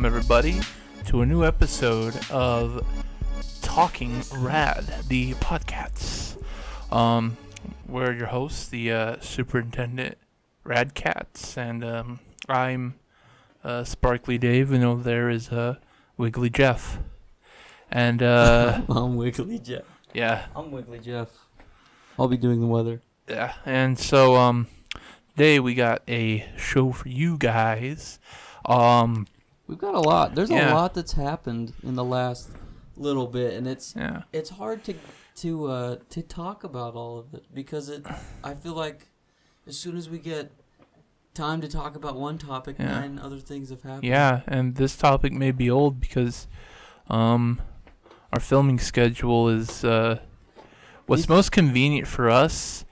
welcome everybody to a new episode of Talking Rad, the Pod Katz. We're your hosts, the Superintendent Rad Katz, and I'm Sparkly Dave, and over there is Wiggly Jeff. And I'm Wiggly Jeff. Yeah. I'm Wiggly Jeff. I'll be doing the weather. Yeah, and so today we got a show for you guys. We've got a lot. There's a lot that's happened in the last little bit, and it's hard to talk about all of it because I feel like as soon as we get time to talk about one topic, 9 other things have happened. Yeah, and this topic may be old because our filming schedule is what's most convenient for us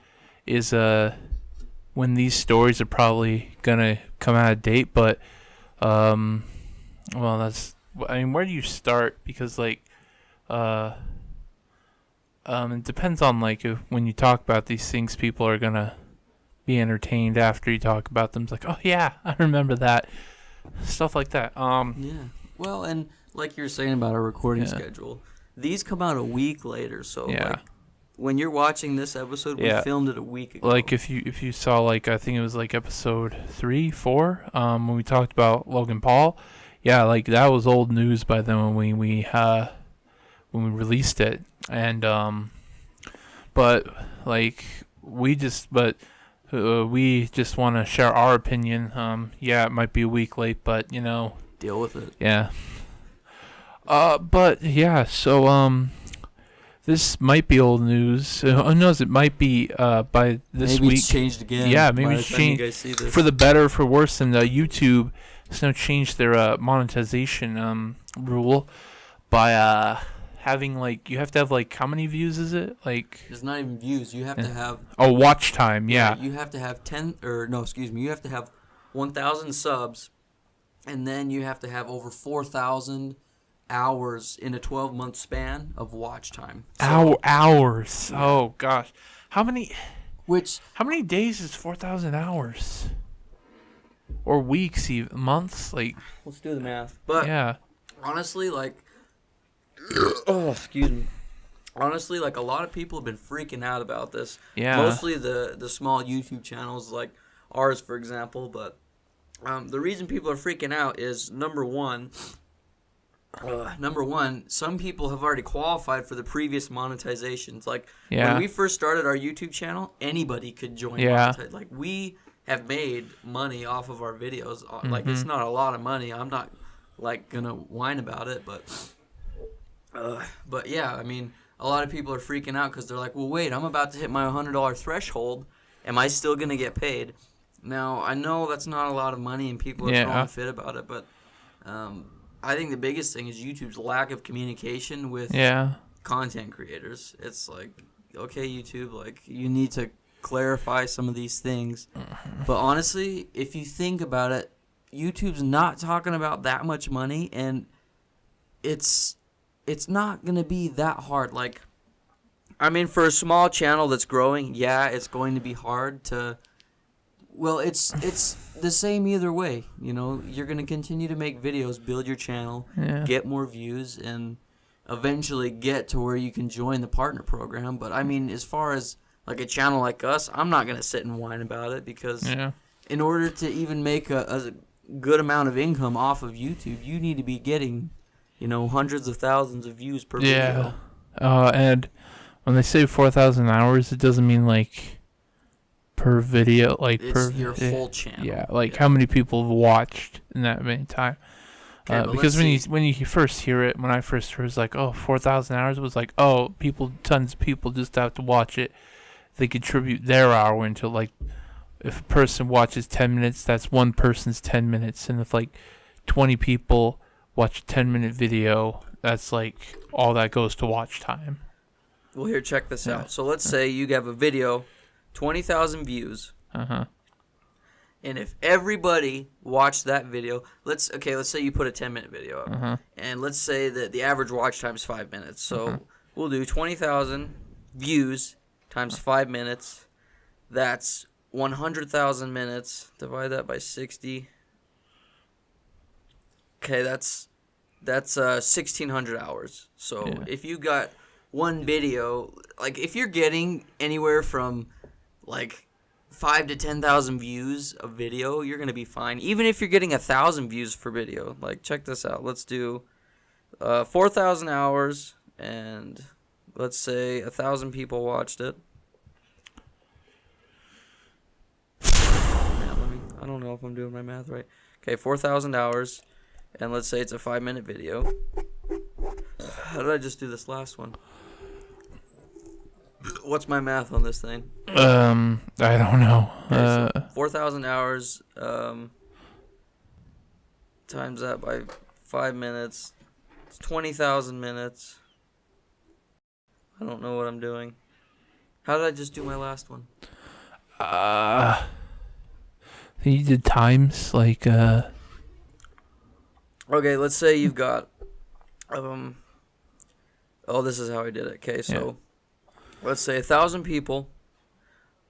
is when these stories are probably gonna come out of date, but well, where do you start? Because it depends on when you talk about these things, people are gonna be entertained after you talk about them. It's like, oh yeah, I remember that, stuff like that. Yeah. Well, and like you're saying about our recording schedule, these come out a week later, so when you're watching this episode, we filmed it a week ago. Like if you saw I think it was episode 3, 4, when we talked about Logan Paul. Yeah, that was old news by then when we released it. And but we just want to share our opinion. Yeah, it might be a week late, but deal with it. Yeah. But yeah, so this might be old news. Who knows? It might be by this week. Maybe it's changed again. Yeah, maybe it's changed for the better, for worse. And YouTube has now changed their monetization rule by having you have to have how many views is it? It's not even views. You have to have watch time. Yeah. You have to have you have to have 1,000 subs, and then you have to have over 4,000 hours in a 12-month span of watch time. So, hours. Yeah. Oh gosh. How many days is 4,000 hours? Or weeks, even months? Let's do the math. But honestly, excuse me. Honestly, a lot of people have been freaking out about this. Yeah. Mostly the small YouTube channels like ours, for example. But the reason people are freaking out is number one, some people have already qualified for the previous monetizations. When we first started our YouTube channel, anybody could join. Monetize. We have made money off of our videos. It's not a lot of money. I'm not gonna whine about it, but yeah, a lot of people are freaking out because they're like, well, wait, I'm about to hit my $100 threshold. Am I still gonna get paid? Now I know that's not a lot of money, and people are throwing a fit about it, but I think the biggest thing is YouTube's lack of communication with content creators. It's okay, YouTube, you need to clarify some of these things. But honestly, if you think about it, YouTube's not talking about that much money, and it's not going to be that hard. For a small channel that's growing, it's going to be hard to... Well, it's the same either way. You're going to continue to make videos, build your channel, get more views, and eventually get to where you can join the partner program. But as far as a channel like us, I'm not going to sit and whine about it because in order to even make a good amount of income off of YouTube, you need to be getting, hundreds of thousands of views per video. And when they say 4,000 hours, it doesn't mean per video, it's your whole channel. Yeah, how many people have watched in that many time. Because when you first hear it, when I first heard it, was 4,000 hours, it was tons of people just have to watch it. They contribute their hour into if a person watches 10 minutes, that's one person's 10 minutes, and if 20 people watch a 10-minute video, that's all that goes to watch time. Well, here, check this out. So let's say you have a video, 20,000 views. And if everybody watched that video, let's say you put a 10-minute video up, and let's say that the average watch time is 5 minutes. So we'll do 20,000 views times 5 minutes. That's 100,000 minutes. Divide that by 60. Okay, that's 1,600 hours. So if you got one video, like if you're getting anywhere from like 5 to 10,000 views of video, you're gonna be fine. Even if you're getting 1,000 views for video, like check this out. Let's do 4,000 hours, and let's say 1,000 people watched it. I don't know if I'm doing my math right. Okay, 4,000 hours, and let's say it's a 5-minute video. How did I just do this last one? What's my math on this thing? I don't know. Okay, so 4,000 hours times that by 5 minutes. It's 20,000 minutes. I don't know what I'm doing. How did I just do my last one? You did times like Okay, let's say you've got this is how I did it. Okay, so let's say 1,000 people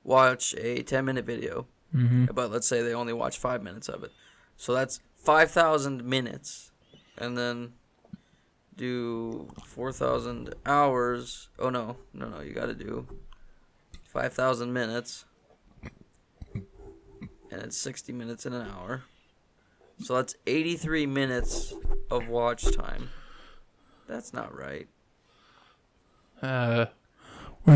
watch a 10-minute video, but let's say they only watch 5 minutes of it. So that's 5,000 minutes, and then do 4,000 hours. Oh no, you got to do 5,000 minutes. And it's 60 minutes in an hour. So that's 83 minutes of watch time. That's not right. We're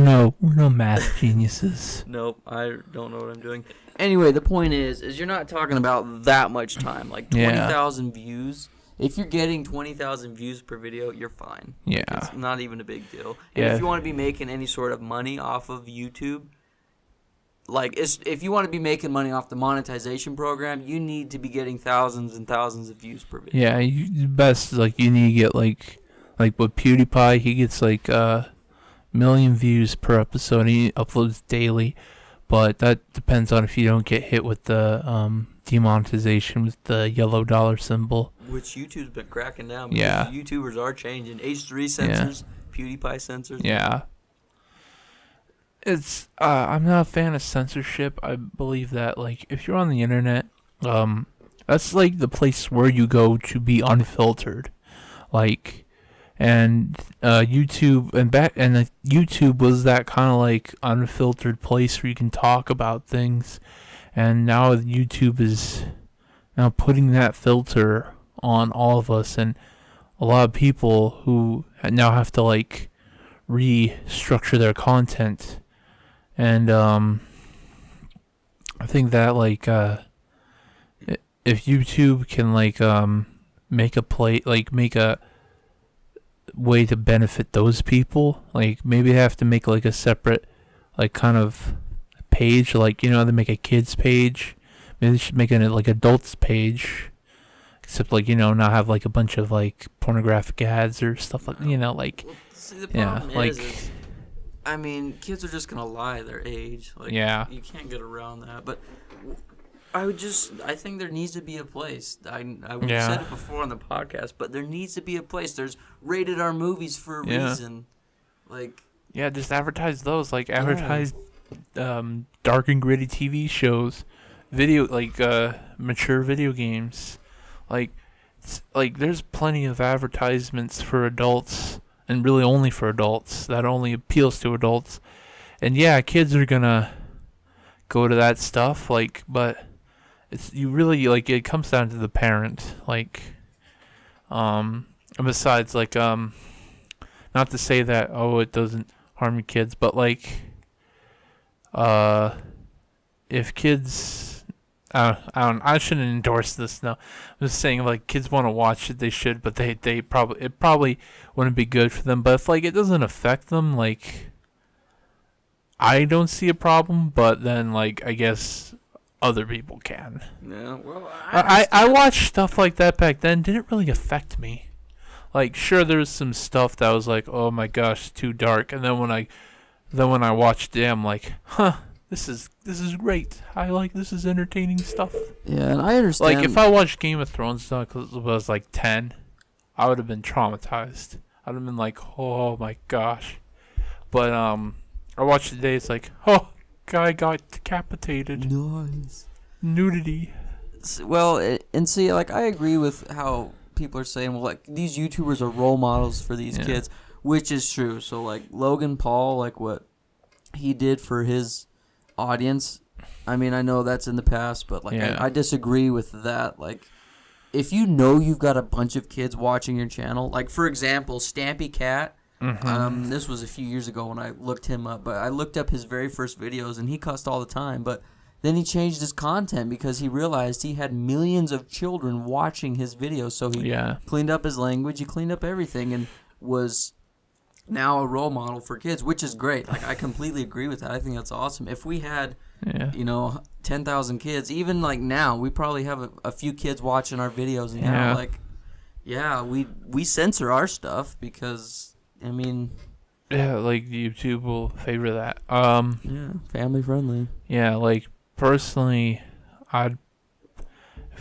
no math geniuses. Nope, I don't know what I'm doing. Anyway, the point is you're not talking about that much time. Like 20,000 views. If you're getting 20,000 views per video, you're fine. Yeah. It's not even a big deal. And if you want to be making any sort of money off of YouTube, if you want to be making money off the monetization program, you need to be getting thousands and thousands of views per video. Yeah, you best you need to get like with PewDiePie, he gets like 1 million views per episode. He uploads daily, but that depends on if you don't get hit with the demonetization with the yellow dollar symbol. Which YouTube's been cracking down. Because YouTubers are changing. H3 censors, PewDiePie censors. Yeah. It's I'm not a fan of censorship. I believe that if you're on the internet, that's the place where you go to be unfiltered. And YouTube YouTube was that kind of unfiltered place where you can talk about things, and now YouTube is now putting that filter on all of us, and a lot of people who now have to restructure their content. And I think that if YouTube can make a way to benefit those people, maybe they have to make a separate kind of page, they make a kids page. Maybe they should make an adults page, except not have a bunch of pornographic ads or stuff See, the problem is I mean, kids are just gonna lie their age. You can't get around that. But I think there needs to be a place. I said it before on the podcast, but there needs to be a place. There's rated R movies for a reason. Just advertise those. Advertise dark and gritty TV shows, video mature video games. There's plenty of advertisements for adults. And really only for adults. That only appeals to adults. And kids are gonna go to that stuff. But it's it comes down to the parent. And besides, not to say that it doesn't harm your kids, but if kids. I shouldn't endorse this now. I'm just saying, kids want to watch it, they should, but it probably wouldn't be good for them. But if it doesn't affect them, I don't see a problem. But then I guess other people can. Yeah, well, I watched stuff like that back then. Didn't really affect me. Sure, there's some stuff that was oh my gosh, too dark. And then when I watched it, I'm huh. This is great. This is entertaining stuff. Yeah, and I understand. If I watched Game of Thrones stuff because I was 10, I would have been traumatized. I'd have been oh my gosh. But I watched it today. It's guy got decapitated. Nice. Nudity. Well, and see, I agree with how people are saying, well, like, these YouTubers are role models for these kids, which is true. So, like, Logan Paul, like, what he did for his audience, I mean, I know that's in the past, but, like, I disagree with that. Like, if you know you've got a bunch of kids watching your channel, like, for example, Stampy Cat, this was a few years ago when I looked him up, but I looked up his very first videos, and he cussed all the time, but then he changed his content because he realized he had millions of children watching his videos, so he cleaned up his language, he cleaned up everything, and was now a role model for kids, which is great. Like, I completely agree with that. I think that's awesome. If we had, 10,000 kids, even like now, we probably have a few kids watching our videos, and now, like, we censor our stuff because, I mean, like YouTube will favor that. Family friendly. Yeah, like, personally,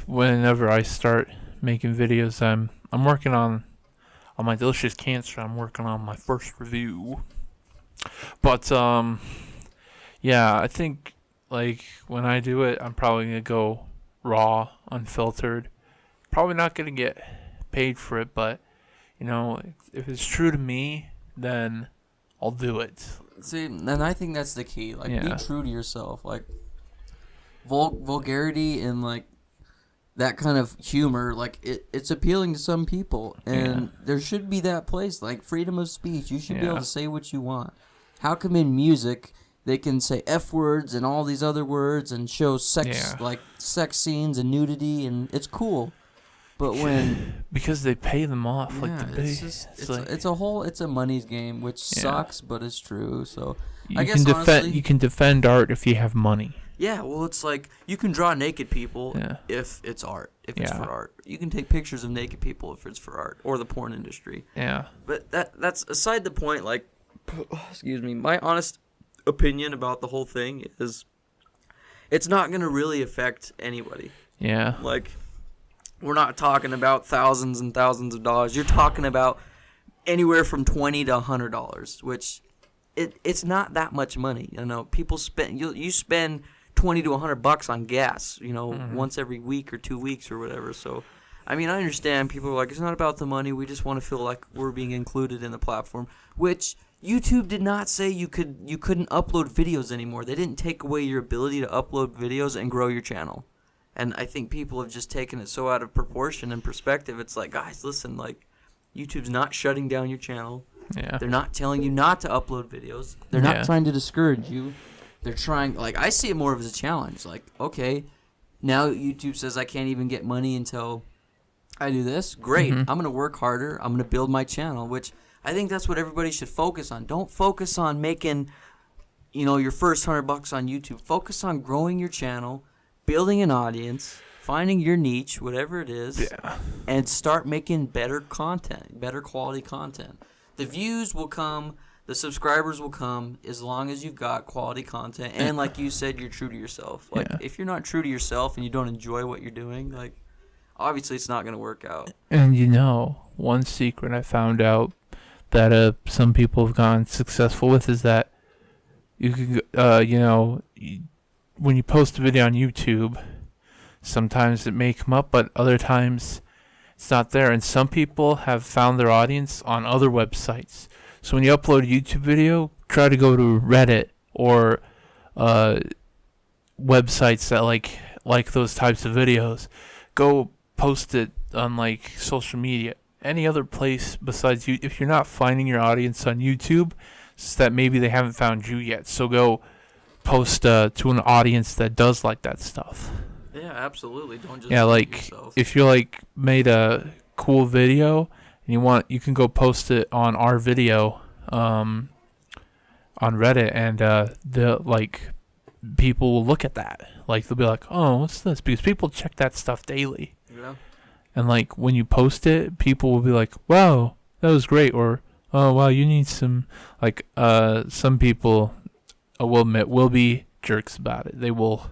whenever I start making videos, I'm working on my delicious cancer. I'm working on my first review, but I think, like, when I do it, I'm probably gonna go raw, unfiltered. Probably not gonna get paid for it, but if it's true to me, then I'll do it. See, and I think that's the key. Like, be true to yourself. Like, vulgarity and, like, that kind of humor, like, it's appealing to some people, and there should be that place, like, freedom of speech. You should be able to say what you want. How come in music they can say F words and all these other words and show sex scenes and nudity, and it's cool, but when because they pay them off, like, it's a money's game, which sucks, but it's true. So you can defend art if you have money. Yeah, well, it's like, you can draw naked people if it's art, if it's for art. You can take pictures of naked people if it's for art, or the porn industry. Yeah. But that's aside the point. Like, excuse me, my honest opinion about the whole thing is it's not going to really affect anybody. Yeah. Like, we're not talking about thousands and thousands of dollars. You're talking about anywhere from $20 to $100, which it's not that much money. People spend, you spend $20 to $100 on gas, once every week or 2 weeks or whatever. So, I mean, I understand people are like, it's not about the money. We just want to feel like we're being included in the platform, which YouTube did not say you couldn't upload videos anymore. They didn't take away your ability to upload videos and grow your channel. And I think people have just taken it so out of proportion and perspective. It's like, guys, listen, like, YouTube's not shutting down your channel. Yeah. They're not telling you not to upload videos. They're not trying to discourage you. They're trying, like, I see it more as a challenge. Like, okay, now YouTube says I can't even get money until I do this. Great. I'm going to work harder. I'm going to build my channel, which I think that's what everybody should focus on. Don't focus on making, your first $100 on YouTube. Focus on growing your channel, building an audience, finding your niche, whatever it is, and start making better content, better quality content. The views will come, the subscribers will come, as long as you've got quality content. And like you said, you're true to yourself. Like, if you're not true to yourself and you don't enjoy what you're doing, like, obviously it's not going to work out. And one secret I found out that some people have gone successful with is that you can, when you post a video on YouTube, sometimes it may come up, but other times it's not there. And some people have found their audience on other websites. So when you upload a YouTube video, try to go to Reddit or websites that like those types of videos. Go post it on, like, social media. Any other place besides you. If you're not finding your audience on YouTube, it's that maybe they haven't found you yet. So go post to an audience that does like that stuff. Yeah, absolutely. Don't just yourself. If you made a cool video and you can go post it on our video on Reddit, and people will look at that. Like, they'll be like, "Oh, what's this?" Because people check that stuff daily. Yeah. And when you post it, people will be like, "Wow, that was great," or "Oh, wow, you need some." Some people, I will admit, will be jerks about it. They will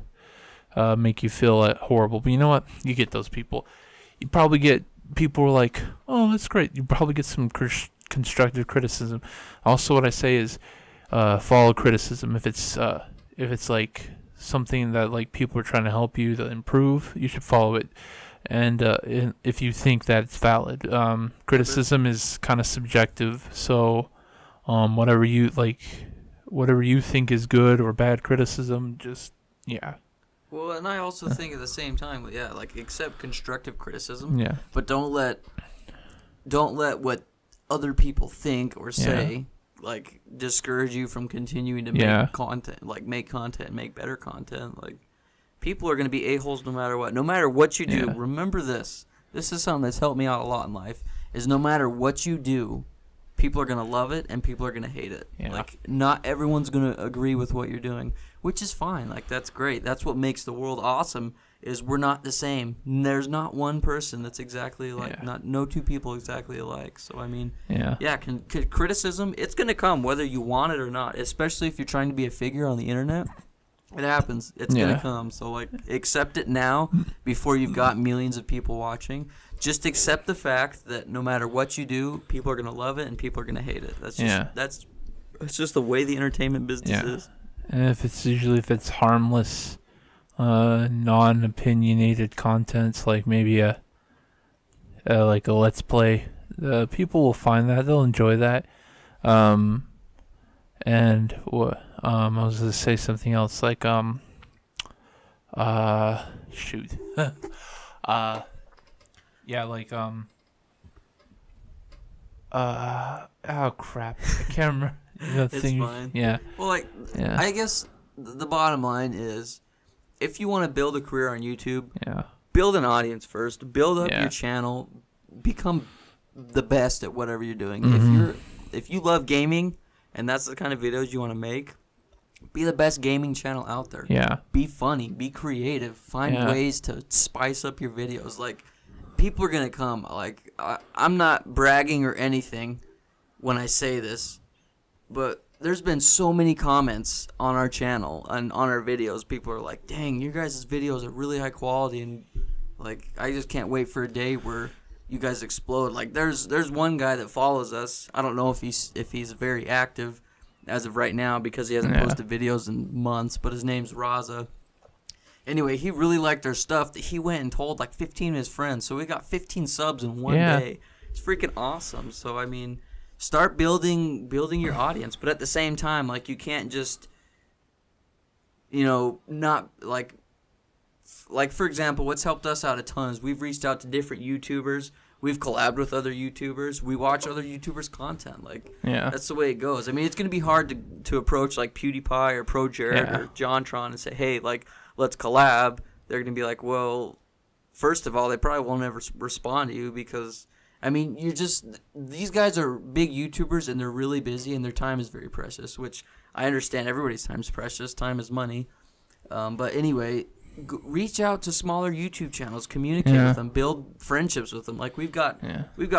make you feel horrible. But you know what? You get those people. You probably get people who are like, "Oh, that's great." You probably get some constructive criticism. Also, what I say is, follow criticism. If it's like something that, like, people are trying to help you to improve, you should follow it. and if you think that it's valid. Criticism is kind of subjective, so whatever you think is good or bad criticism, just yeah. Well, and I also think at the same time, yeah, like accept constructive criticism, Yeah. but don't let what other people think or say like discourage you from continuing to make content, make better content. Like, people are going to be a-holes no matter what. No matter what you do, remember this. This is something that's helped me out a lot in life, is no matter what you do, people are going to love it and people are going to hate it. Yeah. Like, not everyone's going to agree with what you're doing, which is fine. Like, that's great. That's what makes the world awesome, is we're not the same. There's not one person that's exactly like, no two people exactly alike. So, I mean, criticism, it's going to come whether you want it or not, especially if you're trying to be a figure on the internet. It happens. It's going to come. So, like, accept it now before you've got millions of people watching. Just accept the fact that no matter what you do, people are going to love it and people are going to hate it. That's just that's just the way the entertainment business is. And if it's harmless, non-opinionated contents, like maybe a let's play, people will find that, they'll enjoy that. And I was gonna say something else, like shoot. Oh crap, I can't remember. It's fine. Yeah. Well, I guess the bottom line is, if you want to build a career on YouTube, build an audience first, build up your channel, become the best at whatever you're doing. Mm-hmm. If you love gaming and that's the kind of videos you want to make, be the best gaming channel out there. Yeah. Be funny, be creative, find ways to spice up your videos. Like, people are going to come. Like, I'm not bragging or anything when I say this, but there's been so many comments on our channel and on our videos. People are like, dang, your guys' videos are really high quality, and like, I just can't wait for a day where you guys explode. Like, there's one guy that follows us. I don't know if he's very active as of right now because he hasn't posted videos in months, but his name's Raza. Anyway, he really liked our stuff that he went and told like 15 of his friends. So we got 15 subs in one day. It's freaking awesome. So, I mean, start building your audience. But at the same time, like, you can't just, not like, for example, what's helped us out a ton is we've reached out to different YouTubers. We've collabed with other YouTubers. We watch other YouTubers' content. Like, that's the way it goes. I mean, it's going to be hard to approach, like, PewDiePie or Pro Jared or JonTron and say, hey, like, let's collab. They're going to be like, well, first of all, they probably won't ever respond to you because, I mean, these guys are big YouTubers and they're really busy and their time is very precious, which I understand. Everybody's time is precious. Time is money. But anyway, reach out to smaller YouTube channels, communicate with them, build friendships with them. Like, we've got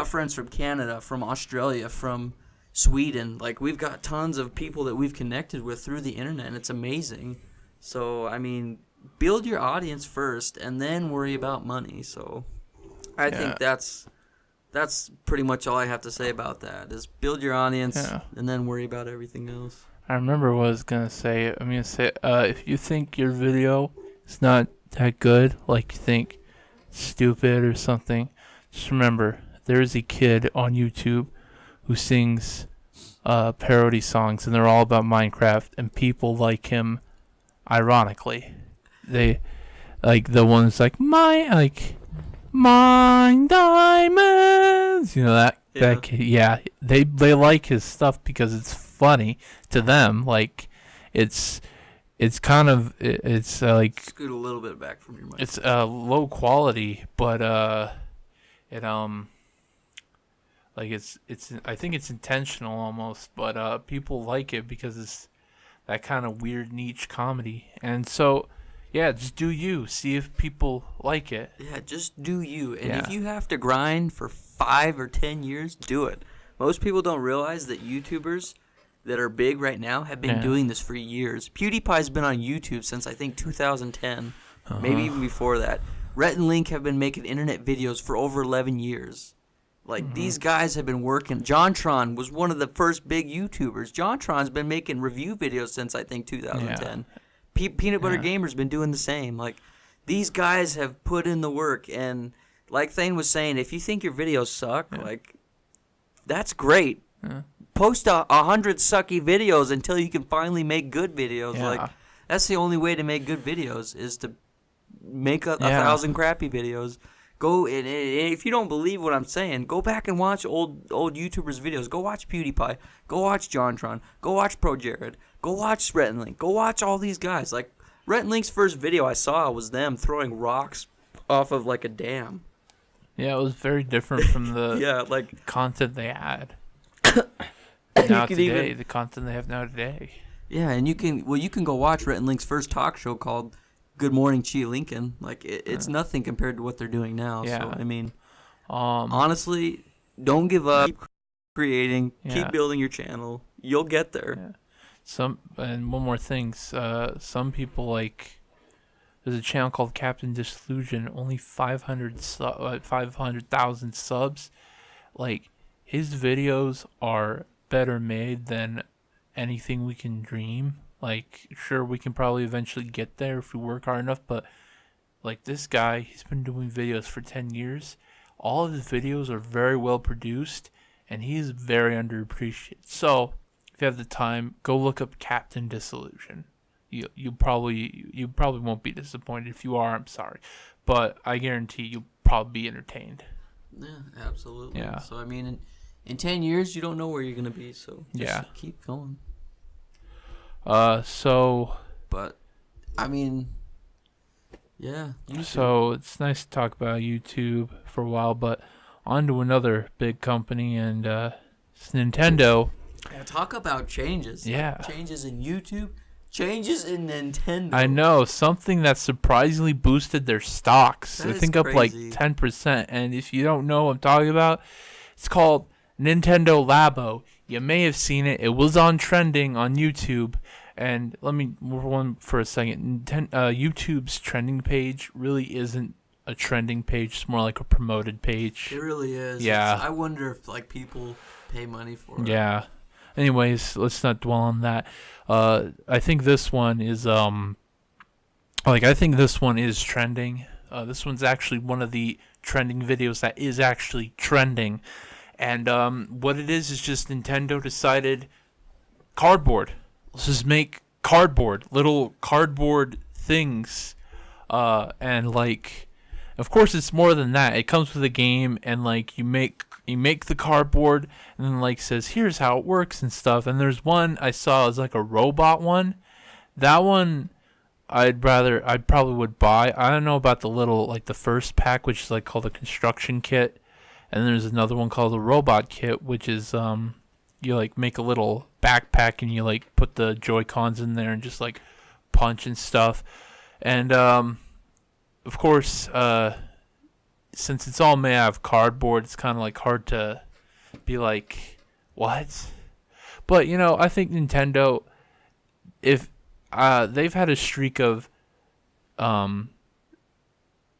friends from Canada, from Australia, from Sweden. Like, we've got tons of people that we've connected with through the internet, and it's amazing. So, I mean, build your audience first and then worry about money. So, I think that's pretty much all I have to say about that, is build your audience and then worry about everything else. I remember what I was going to say. I'm going to say, if you think your video is not that good, like you think stupid or something, just remember, there's a kid on YouTube who sings parody songs, and they're all about Minecraft, and people like him. Ironically, they like the ones like mine diamonds. That kid, they like his stuff because it's funny to them. Like, it's kind of like, scoot a little bit back from your mic. It's low quality, but like it's I think it's intentional almost, but people like it because it's that kind of weird niche comedy. And so, just do you. See if people like it. Yeah, just do you. And if you have to grind for 5 or 10 years, do it. Most people don't realize that YouTubers that are big right now have been doing this for years. PewDiePie's been on YouTube since, I think, 2010. Maybe even before that. Rhett and Link have been making internet videos for over 11 years. Like, these guys have been working. JonTron was one of the first big YouTubers. JonTron's been making review videos since, I think, 2010. Peanut Butter Gamer's been doing the same. Like, these guys have put in the work, and like Thayne was saying, if you think your videos suck, like, that's great. Yeah. Post 100 sucky videos until you can finally make good videos. Yeah. Like, that's the only way to make good videos, is to make 1,000 crappy videos. Go and if you don't believe what I'm saying, go back and watch old YouTubers' videos. Go watch PewDiePie. Go watch JonTron. Go watch Pro Jared. Go watch Rhett and Link. Go watch all these guys. Like, Rhett and Link's first video I saw was them throwing rocks off of like a dam. Yeah, it was very different from the content they had. Now today, the content they have now today. Yeah, and you can go watch Rhett and Link's first talk show called Good Morning Chi Lincoln. Like, it's nothing compared to what they're doing now. Yeah. So I mean, honestly, don't give up. Keep creating. Keep building your channel. You'll get there. Yeah. And one more thing. Some people, like, there's a channel called Captain Disillusion. Only 500,000 subs. Like, his videos are better made than anything we can dream. Like, sure, we can probably eventually get there if we work hard enough, but, like, this guy, he's been doing videos for 10 years. All of his videos are very well produced, and he's very underappreciated. So, if you have the time, go look up Captain Disillusion. You probably won't be disappointed. If you are, I'm sorry. But I guarantee you'll probably be entertained. Yeah, absolutely. Yeah. So, I mean, in 10 years, you don't know where you're going to be, so just keep going. But I mean, yeah. YouTube. So it's nice to talk about YouTube for a while, but on to another big company, and it's Nintendo. Yeah, talk about changes. Yeah. Changes in YouTube, changes in Nintendo. I know, something that surprisingly boosted their stocks. I think up like 10%. And if you don't know what I'm talking about, it's called Nintendo Labo. You may have seen it. It was on trending on YouTube. And let me move on for a second. YouTube's trending page really isn't a trending page. It's more like a promoted page. It really is. Yeah. I wonder if, like, people pay money for it. Yeah. Anyways, let's not dwell on that. I think this one is trending. This one's actually one of the trending videos that is actually trending. And what it is just Nintendo decided cardboard. Let's just make little cardboard things. And, like, of course it's more than that. It comes with a game, and, like, you make the cardboard, and then, like, says here's how it works and stuff. And there's one I saw is like a robot one. That one I probably would buy. I don't know about the little, like, the first pack, which is like called a construction kit. And there's another one called the robot kit, which is you, like, make a little backpack and you, like, put the Joy-Cons in there and just, like, punch and stuff. And of course, since it's all made out of cardboard, it's kind of, like, hard to be like, what? But, you know, I think Nintendo, if they've had a streak of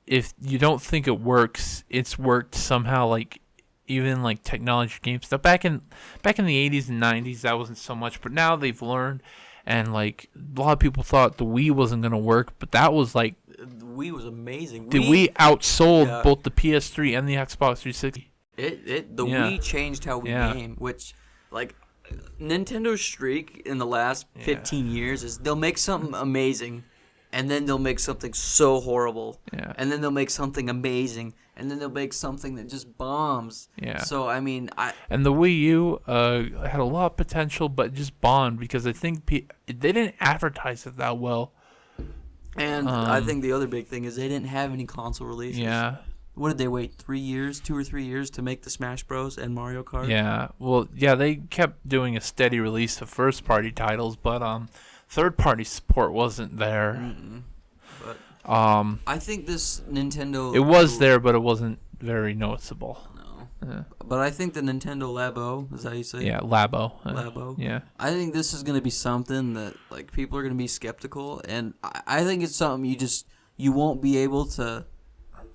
if you don't think it works, it's worked somehow. Like, even like technology games stuff back in the 80s and 90s, that wasn't so much, but now they've learned. And, like, a lot of people thought the Wii wasn't gonna work, but that was, like, the Wii was amazing. The Wii outsold both the PS3 and the Xbox 360. Wii changed how we game, which, like, Nintendo's streak in the last 15 years is they'll make something amazing, and then they'll make something so horrible, and then they'll make something amazing, and then they'll make something that just bombs. Yeah. So, I mean, and the Wii U had a lot of potential, but just bombed because I think they didn't advertise it that well. And I think the other big thing is they didn't have any console releases. Yeah. What did they wait, 2 or 3 years to make the Smash Bros. And Mario Kart? Yeah. Well, yeah, they kept doing a steady release of first-party titles, but third-party support wasn't there. Mm-mm. But I think this Nintendo... It was there, but it wasn't very noticeable. No. Yeah. But I think the Nintendo Labo, is that how you say it? Yeah, Labo. Labo. Yeah. I think this is going to be something that, like, people are going to be skeptical, and I think it's something you won't be able to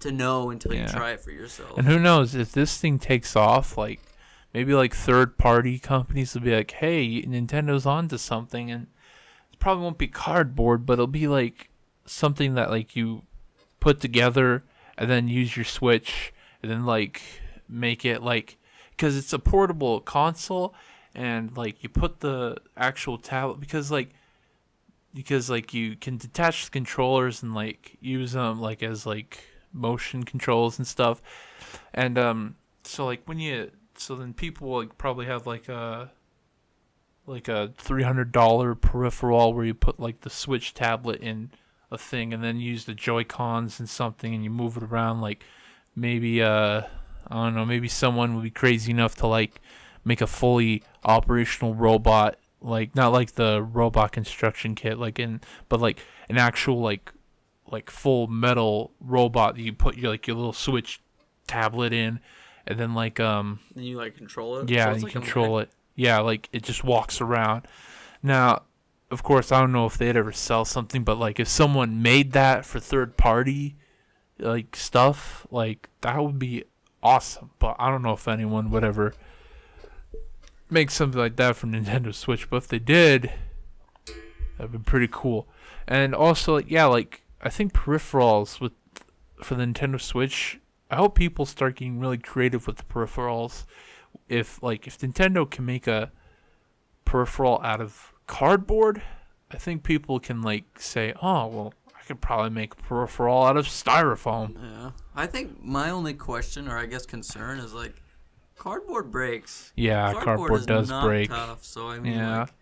know until you try it for yourself. And who knows, if this thing takes off, like, maybe, like, third-party companies will be like, hey, Nintendo's onto something, and it probably won't be cardboard, but it'll be, like, something that, like, you put together and then use your Switch and then like make it like, because it's a portable console, and like you put the actual tablet because like you can detach the controllers and like use them like as like motion controls and stuff, and so like then people will like probably have like a $300 peripheral where you put like the Switch tablet in a thing and then use the Joy-Cons and something and you move it around. Like maybe I don't know, maybe someone would be crazy enough to like make a fully operational robot, like not like the robot construction kit, but like an actual like full metal robot that you put your little Switch tablet in, and then like and you like control it. Yeah, so you like control it. Yeah, like it just walks around. Now, of course, I don't know if they'd ever sell something, but like if someone made that for third party like stuff, like that would be awesome. But I don't know if anyone would ever make something like that for Nintendo Switch. But if they did, that'd be pretty cool. And also, yeah, like I think peripherals for the Nintendo Switch, I hope people start getting really creative with the peripherals. If Nintendo can make a peripheral out of cardboard, I think people can like say, oh well, I could probably make a peripheral out of styrofoam. Yeah, I think my only question, or I guess concern, is like cardboard breaks. Yeah, cardboard does break. Tough, so I mean, yeah. Like,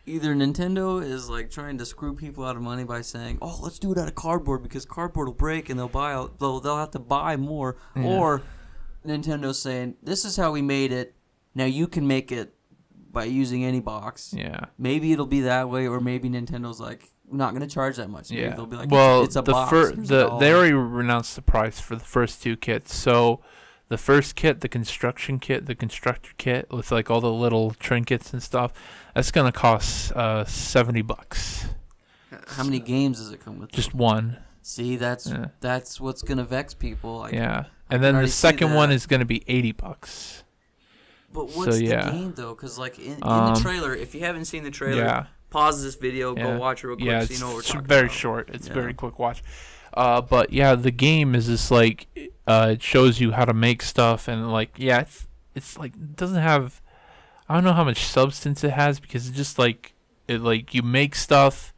either Nintendo is like trying to screw people out of money by saying, "Oh, let's do it out of cardboard because cardboard will break and they'll have to buy more," yeah. Or Nintendo's saying, "This is how we made it. Now you can make it by using any box." Yeah. Maybe it'll be that way, or maybe Nintendo's like, "We're not going to charge that much." Maybe yeah. They'll be like, well, it's a box. They already announced the price for the first two kits. So the first kit, the constructor kit with like all the little trinkets and stuff, that's gonna cost $70. How many games does it come with? Just one. See, that's what's gonna vex people. Yeah, and then the second one is gonna be $80. But what's the game though? Because like in the trailer, if you haven't seen the trailer, pause this video, go watch it real quick, so you know what we're talking about. It's very short. It's very quick watch. But yeah, the game is just like it shows you how to make stuff, and like it's like it doesn't have, I don't know how much substance it has, because it's just like you make stuff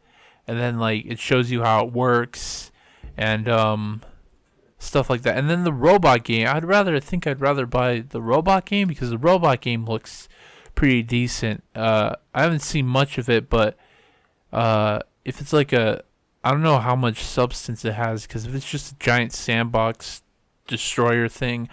and then like it shows you how it works and stuff like that. And then the robot game, I'd rather buy the robot game because the robot game looks pretty decent. I haven't seen much of it, but if it's like I don't know how much substance it has, because if it's just a giant sandbox destroyer thing,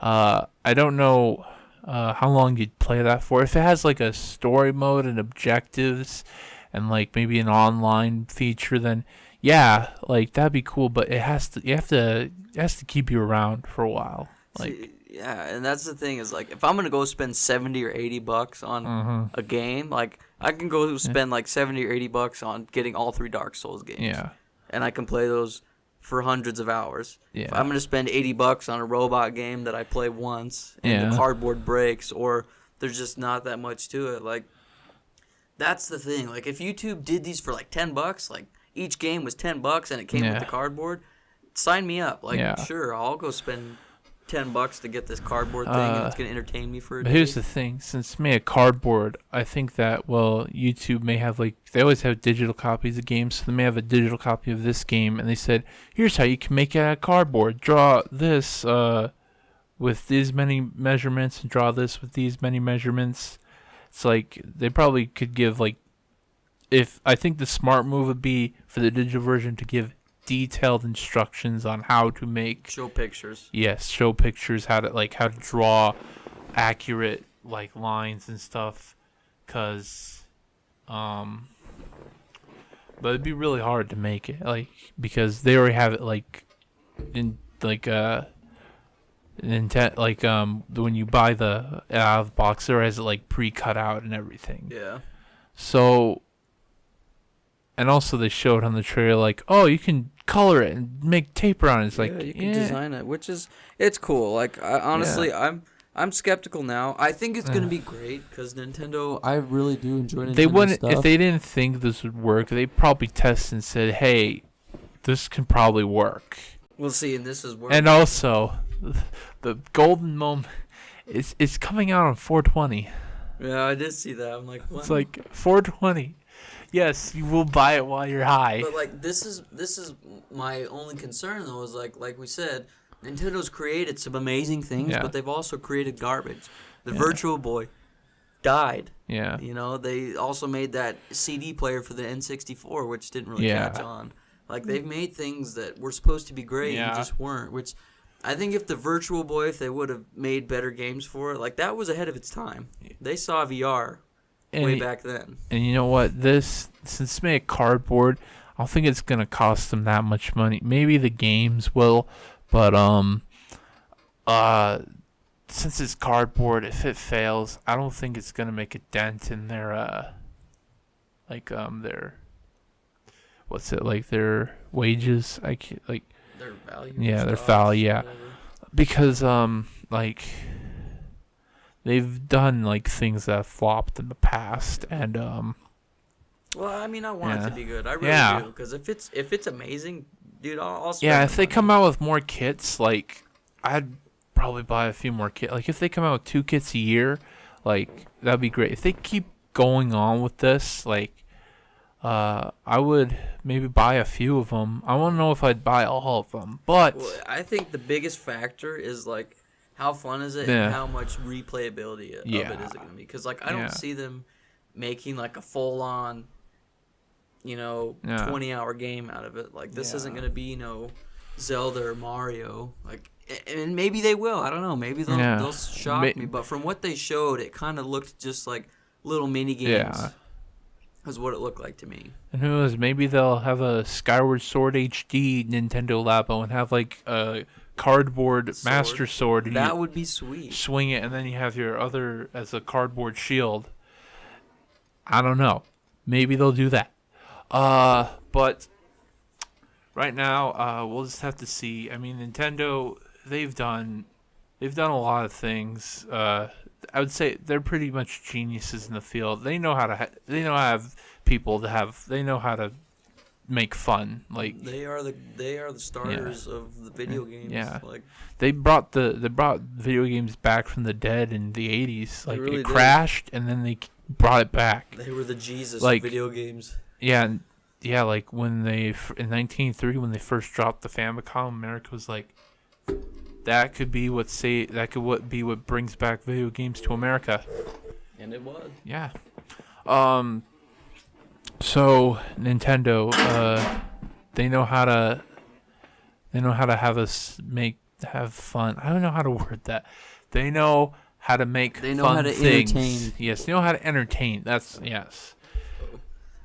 I don't know how long you'd play that for. If it has like a story mode and objectives and like maybe an online feature, then yeah, like that'd be cool. But it has to keep you around for a while. Like, see, yeah, and that's the thing is like if I'm gonna go spend $70 or $80 on a game, like I can go spend like $70 or $80 on getting all 3 Dark Souls games. Yeah, and I can play those for hundreds of hours. Yeah, if I'm gonna spend $80 on a robot game that I play once and the cardboard breaks, or there's just not that much to it. Like that's the thing. Like if YouTube did these for like $10, like each game was $10 and it came with the cardboard, sign me up. Like sure, I'll go spend $10 to get this cardboard thing, and it's gonna entertain me for a day. Here's the thing: since it's made of cardboard, I think that YouTube may have they always have digital copies of games, so they may have a digital copy of this game, and they said, "Here's how you can make it out of cardboard. Draw this with these many measurements, and draw this with these many measurements." It's like they probably could give I think the smart move would be for the digital version to give detailed instructions on how to make, show pictures. Yes, show pictures, how to draw accurate lines and stuff, but it'd be really hard to make it because they already have it in intent when you buy the out of the box, there has it pre-cut out and everything. Yeah. So, and also they showed on the trailer you can color it and make tape around it. It's you can design it, which is it's cool. Honestly, I'm skeptical now. I think it's gonna be great because Nintendo. I really do enjoy Nintendo. They wouldn't stuff. If they didn't think this would work. They probably tested and said, "Hey, this can probably work." We'll see, and this is where. And also, the golden moment is coming out on 420. Yeah, I did see that. I'm like, what? It's like 420. Yes, you will buy it while you're high. But like, this is my only concern though. Is like we said, Nintendo's created some amazing things, but they've also created garbage. The Virtual Boy died. Yeah. You know, they also made that CD player for the N64, which didn't really catch on. Like, they've made things that were supposed to be great and just weren't, which I think if the Virtual Boy, if they would have made better games for it, like, that was ahead of its time. They saw VR way back then. And you know what? Since it's made cardboard, I don't think it's going to cost them that much money. Maybe the games will, but since it's cardboard, if it fails, I don't think it's going to make a dent in their their wages. Their value. Yeah, their value. Yeah, because they've done things that have flopped in the past, and Well, I mean, I want it to be good. I really do, because if it's amazing, dude, I'll spend if the they money. come out with more kits, I'd probably buy a few more kits. Like, if they come out with 2 kits a year, that'd be great. If they keep going on with this, I would maybe buy a few of them. I want to know if I'd buy all of them, but I think the biggest factor is how fun is it and how much replayability of it is it going to be? Because I don't see them making a full-on, 20-hour game out of it. This isn't going to be Zelda or Mario. And maybe they will. I don't know. Maybe they'll shock me. But from what they showed, it kind of looked just like little mini games. Yeah. Is what it looked like to me. And who knows? Maybe they'll have a Skyward Sword HD Nintendo Labo and have a cardboard Master Sword. That would be sweet. Swing it, and then you have your other as a cardboard shield. I don't know. Maybe they'll do that. But right now, we'll just have to see. I mean, Nintendo, they've done a lot of things. I would say they're pretty much geniuses in the field. They know how to have people to have. They know how to make fun. They are the starters of the video games. Yeah, they brought video games back from the dead in the 80s. Really it crashed, and then they brought it back. They were the Jesus of video games. Yeah, when they in 1983 when they first dropped the Famicom, America was like, that could be what brings back video games to America. And it was. Yeah. So Nintendo, they know how to have us have fun. I don't know how to word that. They know how to make They know fun how to things. entertain. Yes, they know how to entertain. That's yes.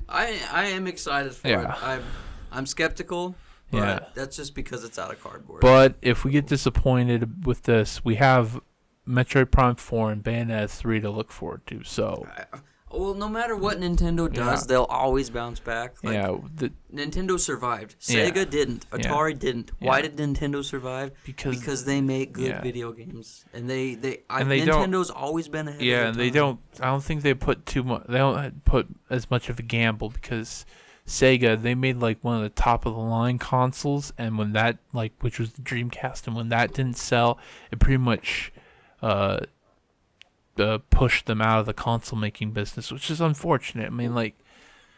I am excited for it. I'm skeptical. But that's just because it's out of cardboard. But if we get disappointed with this, we have Metroid Prime 4 and Bayonetta 3 to look forward to. So, well, no matter what Nintendo does, they'll always bounce back. Nintendo survived. Sega didn't. Atari didn't. Why did Nintendo survive? Because they make good video games, and Nintendo's always been ahead. Yeah, of and time. I don't think they put too much. They don't put as much of a gamble because Sega, they made one of the top of the line consoles, and when that which was the Dreamcast, and when that didn't sell, it pretty much pushed them out of the console making business, which is unfortunate. I mean,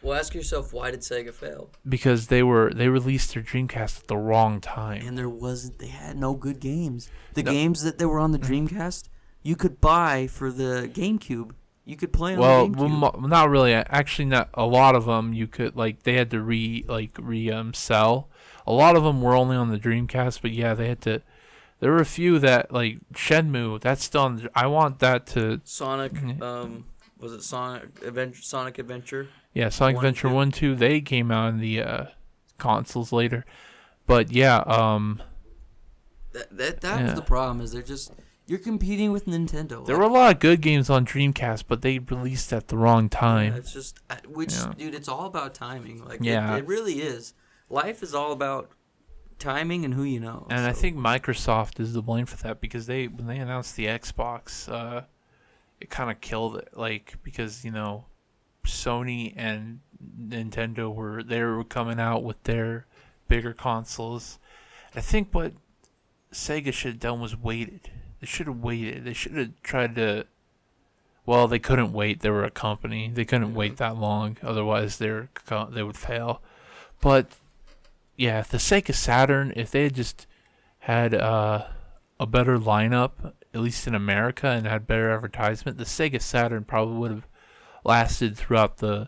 well, ask yourself, why did Sega fail? Because they released their Dreamcast at the wrong time, and they had no good games. Games that were on the Dreamcast, you could buy for the GameCube. You could play on the GameCube. Well, not really. Actually, not a lot of them. You could they had to sell. A lot of them were only on the Dreamcast, but yeah, they had to. There were a few that Shenmue. That's still on. I want that to Sonic. Was it Sonic Adventure? Sonic Adventure. Yeah, Sonic Adventure 1, 2. They came out in the consoles later, but yeah. That was the problem. Is they're just. You're competing with Nintendo. There were a lot of good games on Dreamcast, but they released at the wrong time. Yeah, it's just, dude, it's all about timing. It really is. Life is all about timing and who you know. And I think Microsoft is to blame for that because when they announced the Xbox, it kind of killed it. Because Sony and Nintendo were coming out with their bigger consoles. I think what Sega should have done was waited. They should have waited. They should have tried to. Well, they couldn't wait. They were a company. They couldn't wait that long. Otherwise, they would fail. But yeah, if the Sega Saturn, if they had just had a better lineup, at least in America, and had better advertisement, the Sega Saturn probably would have lasted throughout the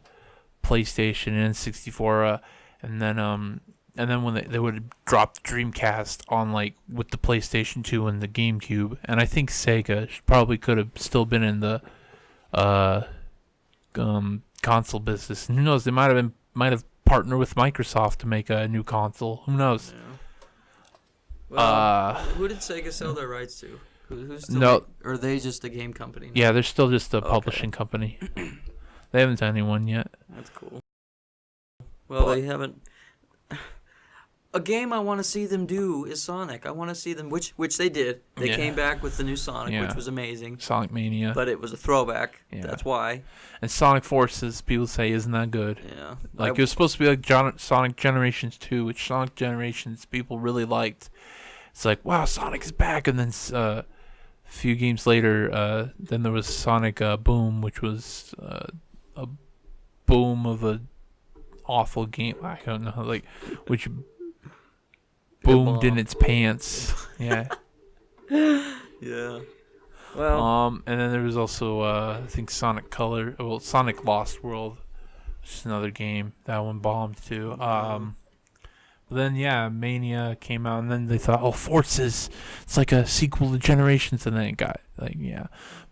PlayStation and N64, and then when they would have dropped Dreamcast on like with the PlayStation 2 and the GameCube, and I think Sega probably could have still been in the console business. And who knows? They might have partnered with Microsoft to make a new console. Who knows? Yeah. Well, who did Sega sell their rights to? Who's still or are they just a game company now? Yeah, they're still just a publishing company. They haven't done anyone yet. That's cool. Well, they haven't. A game I want to see them do is Sonic. I want to see them, which they did. They came back with the new Sonic, which was amazing. Sonic Mania. But it was a throwback. Yeah. That's why. And Sonic Forces, people say, isn't that good. Yeah. Like, it was supposed to be like Sonic Generations 2, which Sonic Generations people really liked. It's like, wow, Sonic is back. And then a few games later, then there was Sonic Boom, which was a boom of a awful game. I don't know, like, which boomed in its pants. Yeah. Yeah. Well. And then there was also I think Sonic Lost World, which is another game. That one bombed too. But then Mania came out, and then they thought, oh, Forces, it's like a sequel to Generations, and then it got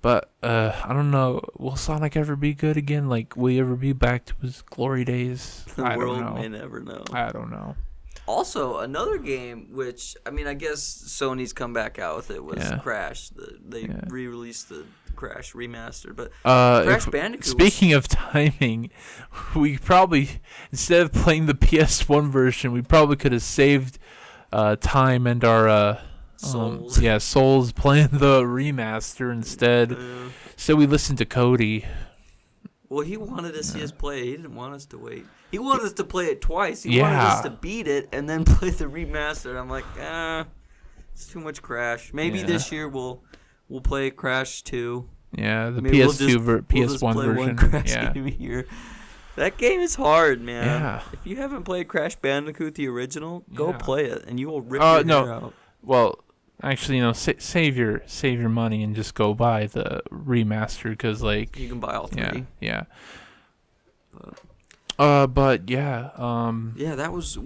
but I don't know. Will Sonic ever be good again? Like, will he ever be back to his glory days? The world may never know. I don't know. Also, another game, which, I mean, I guess Sony's come back out with it, was Crash. They re-released the Crash remastered. But Crash Bandicoot. Speaking of timing, we probably, instead of playing the PS1 version, we probably could have saved time and our souls playing the remaster instead. So we listened to Cody. Well, he wanted to see us play it. He didn't want us to wait. He wanted us to play it twice. He wanted us to beat it and then play the remaster. I'm like, it's too much Crash. Maybe this year we'll play Crash 2. Yeah, the PS2 PS1 play version. One Crash game a year. That game is hard, man. Yeah. If you haven't played Crash Bandicoot the original, go play it, and you will rip your hair out. Well, actually, save your money and just go buy the remaster, because like you can buy all three. Yeah. That was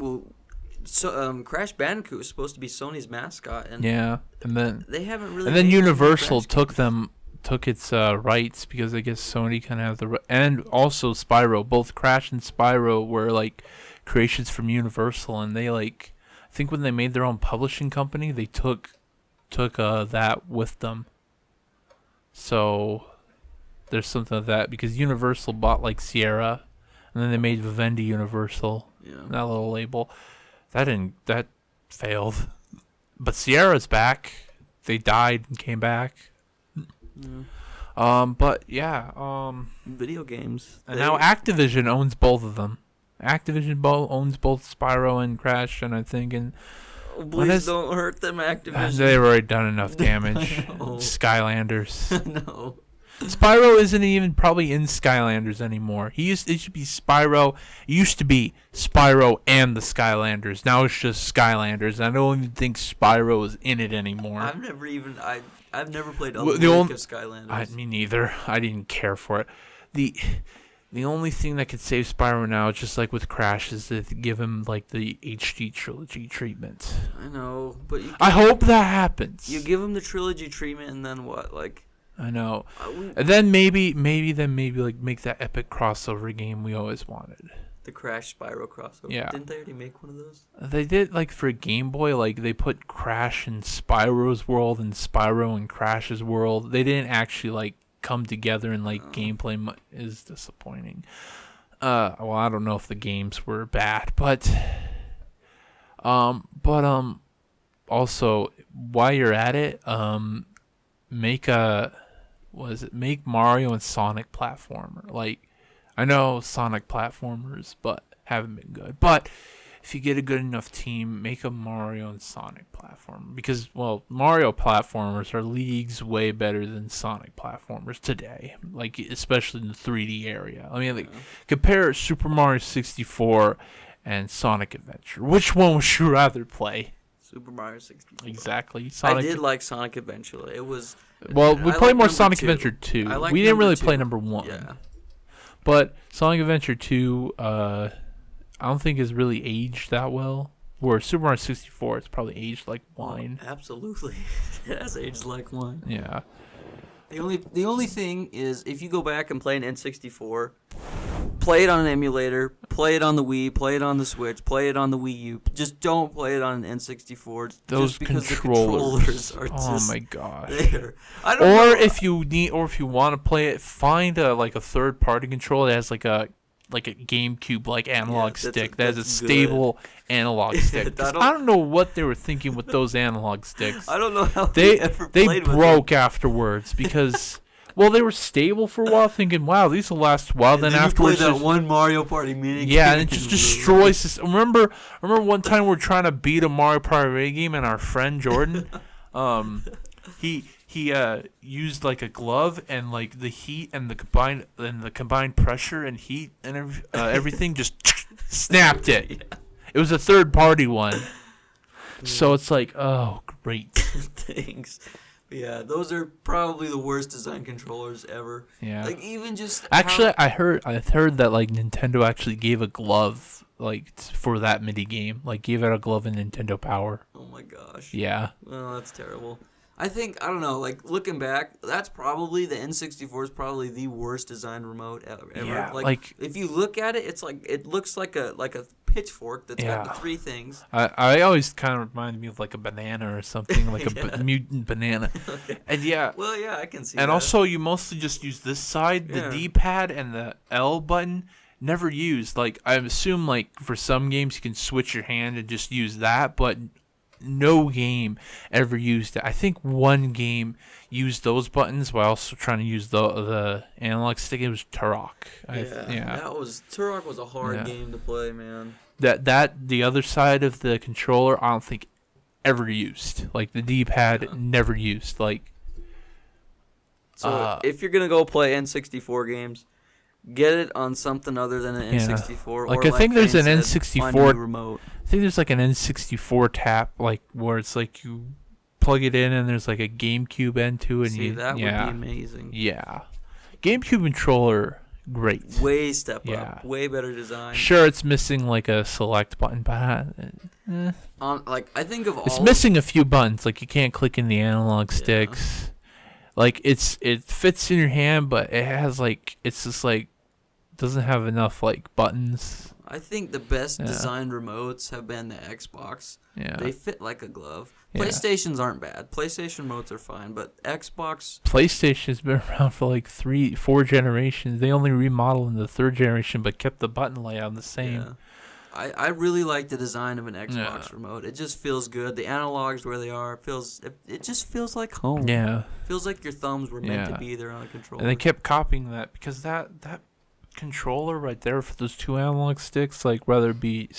So Crash Bandicoot was supposed to be Sony's mascot, and and then they haven't really. And then Universal took its rights, because I guess Sony kind of have and also Spyro. Both Crash and Spyro were like creations from Universal, and they I think when they made their own publishing company, they took that with them. So there's something of that, because Universal bought like Sierra, and then they made Vivendi Universal. Yeah. That little label. That failed. But Sierra's back. They died and came back. Yeah. Video games. And now Activision owns both of them. Activision owns both Spyro and Crash, and I think please don't hurt them, Activision. They've already done enough damage. Skylanders. No. Spyro isn't even probably in Skylanders anymore. It should be Spyro. It used to be Spyro and the Skylanders. Now it's just Skylanders. I don't even think Spyro is in it anymore. I've never played the of Skylanders. Me neither. I didn't care for it. The only thing that could save Spyro now, just like with Crash, is to give him like the HD trilogy treatment. I know, but I hope that happens. You give him the trilogy treatment, and then what? I know. And then maybe like make that epic crossover game we always wanted. The Crash Spyro crossover. Yeah. Didn't they already make one of those? They did, like, for Game Boy. Like, they put Crash in Spyro's world and Spyro in Crash's world. They didn't actually like come together, and like gameplay is disappointing. Well, I don't know if the games were bad, but also while you're at it, make Mario and Sonic platformer. Like, I know Sonic platformers, but haven't been good. But if you get a good enough team, make a Mario and Sonic platform. Because, well, Mario platformers are leagues way better than Sonic platformers today. Like, especially in the 3D area. I mean, compare Super Mario 64 and Sonic Adventure. Which one would you rather play? Super Mario 64. Exactly. I did like Sonic Adventure. It was... Well, we played more Sonic Adventure 2. We didn't really play number 1. Yeah. But Sonic Adventure 2... I don't think it's really aged that well. Where Super Mario 64, it's probably aged like wine. Oh, absolutely, it has aged like wine. Yeah. The only thing is, if you go back and play an N64, play it on an emulator, play it on the Wii, play it on the Switch, play it on the Wii U. Just don't play it on an N64. Those just because controllers are oh my gosh. There. If you want to play it, find a third party controller that has like a GameCube like analog stick that has a stable analog stick. I don't know what they were thinking with those analog sticks. I don't know how they played broke afterwards because well they were stable for a while, thinking wow these will last a while. Then afterwards you play that one Mario Party mini. Yeah, and it just destroys this. Remember one time we were trying to beat a Mario Party game, and our friend Jordan, he used like a glove, and like the heat and the combined pressure and heat and everything just snapped it. Yeah. It was a third party one, so it's like oh great. Thanks. Yeah, those are probably the worst design controllers ever. Yeah. Like even just actually, I heard that like Nintendo actually gave a glove like for that mini game, like gave it a glove in Nintendo Power. Oh my gosh. Yeah. Well, that's terrible. I don't know, like, looking back, that's probably, the N64 is probably the worst designed remote ever. Yeah, like, if you look at it, it's like, it looks like a pitchfork that's got the three things. I always kind of reminded me of, like, a banana or something, like a mutant banana. Okay. And, yeah. Well, yeah, I can see that. And also, you mostly just use this side, the D-pad and the L button, never used. Like, I assume, like, for some games, you can switch your hand and just use that, but... no game ever used it. I think one game used those buttons while also trying to use the analog stick. It was Turok. Turok was a hard game to play, man. The other side of the controller, I don't think ever used. Like the D-pad, never used. Like, so if you're gonna go play N64 games, get it on something other than an N64. Like, I think there's an N64 remote. I think there's like an N64 tap, like where it's like you plug it in and there's like a GameCube end to it. That would be amazing. Yeah, GameCube controller, great. Way step up, way better design. Sure, it's missing like a select button, but I think of all. It's missing a few buttons, like you can't click in the analog sticks. Like it fits in your hand, but it has like it's just like doesn't have enough like buttons. I think the best designed remotes have been the Xbox. Yeah. They fit like a glove. PlayStations aren't bad. PlayStation remotes are fine, but Xbox... PlayStation's been around for like 3-4 generations. They only remodeled in the third generation, but kept the button layout the same. Yeah. I really like the design of an Xbox remote. It just feels good. The analogs where they are, it just feels like home. Yeah. Feels like your thumbs were meant to be there on a controller. And they kept copying that because that controller right there for those two analog sticks, like whether it be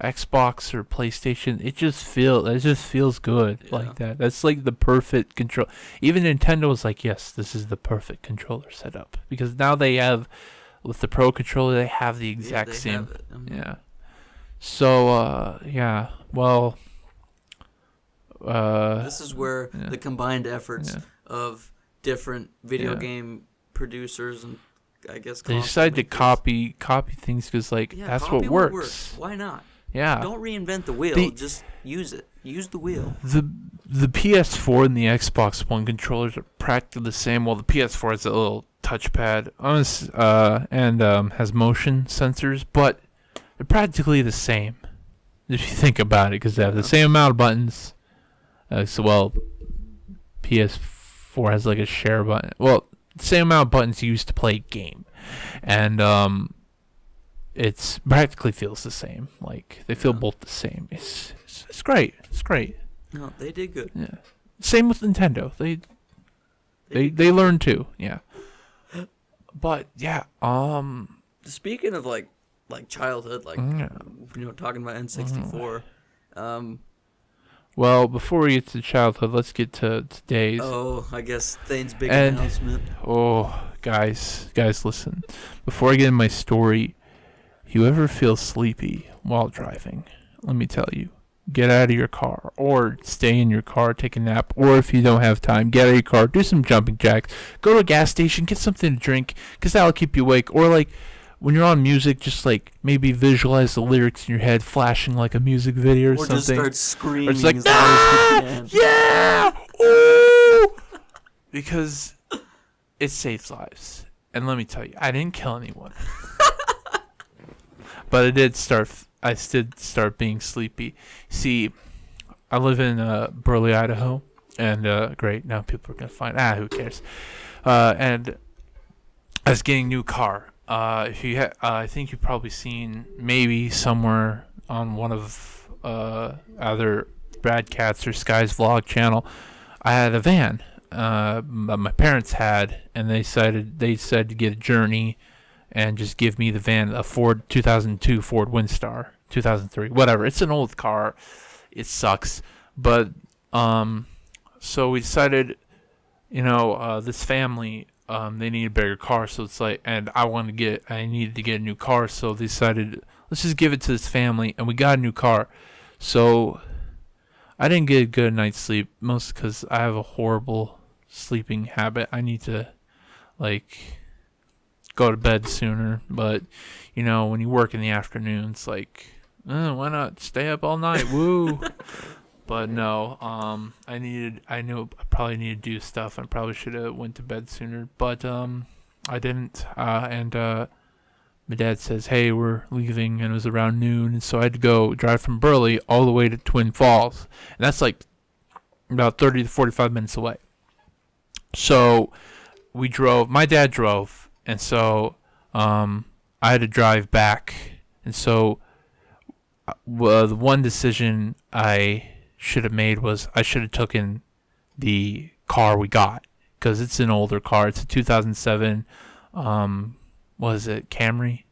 Xbox or PlayStation, it just feels good like that. That's like the perfect control. Even Nintendo was like, yes, this is the perfect controller setup, because now they have with the Pro controller they have the exact same. Yeah. So well. This is where the combined efforts of different video game producers and I guess they decide to copy things because that's what works. Why not? Yeah. Don't reinvent the wheel. Just use it. Use the wheel. The PS4 and the Xbox One controllers are practically the same. Well, the PS4 has a little touchpad and has motion sensors, but they're practically the same if you think about it, because they have the same amount of buttons. PS4 has like a share button. Well, the same amount of buttons used to play a game, and it's practically feels the same. Like they feel both the same. It's great. It's great. No, they did good. Yeah. Same with Nintendo. They learned too. Yeah. But yeah. Speaking of like childhood, talking about N64. Well, before we get to childhood, let's get to today's. Oh, I guess Thane's big announcement. Oh, guys, listen. Before I get in my story, if you ever feel sleepy while driving, let me tell you, get out of your car or stay in your car, take a nap, or if you don't have time, get out of your car, do some jumping jacks, go to a gas station, get something to drink, because that'll keep you awake. Or like when you're on music, just like maybe visualize the lyrics in your head flashing like a music video or something. Or just start screaming it's like, as loud as you can. Yeah! Ooh! Because it saves lives. And let me tell you, I didn't kill anyone. But I did start being sleepy. See, I live in Burley, Idaho. And great, now people are going to find, who cares? And I was getting a new car. If you I think you've probably seen maybe somewhere on one of either Brad Katz or Sky's vlog channel, I had a van. My parents had, and they said to get a Journey and just give me the van, a Ford 2002 Ford Windstar, 2003, whatever. It's an old car. It sucks, but so we decided, this family. They need a bigger car, so it's like, and I needed to get a new car, so they decided, let's just give it to this family, and we got a new car. So I didn't get a good night's sleep, mostly because I have a horrible sleeping habit. I need to, go to bed sooner, but, when you work in the afternoons, why not stay up all night? Woo! But no, I knew I probably needed to do stuff. I probably should have went to bed sooner, but I didn't. And my dad says, "Hey, we're leaving," and it was around noon, and so I had to go drive from Burley all the way to Twin Falls, and that's about 30 to 45 minutes away. So we drove. My dad drove, and so I had to drive back, and so the one decision I should have made was I should have taken the car we got, because it's an older car. It's a 2007 was it Camry,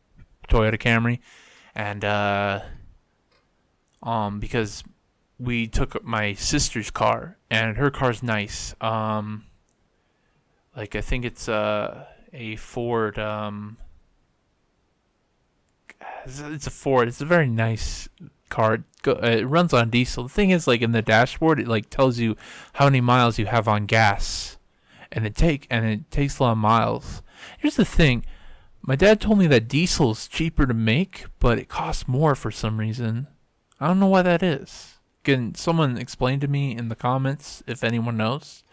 Toyota Camry, and because we took my sister's car, and her car's nice. I think it's a Ford. It's a Ford. It's a very nice car. It runs on diesel. The thing is, in the dashboard, it tells you how many miles you have on gas, and it takes a lot of miles. Here's the thing: my dad told me that diesel is cheaper to make, but it costs more for some reason. I don't know why that is. Can someone explain to me in the comments if anyone knows?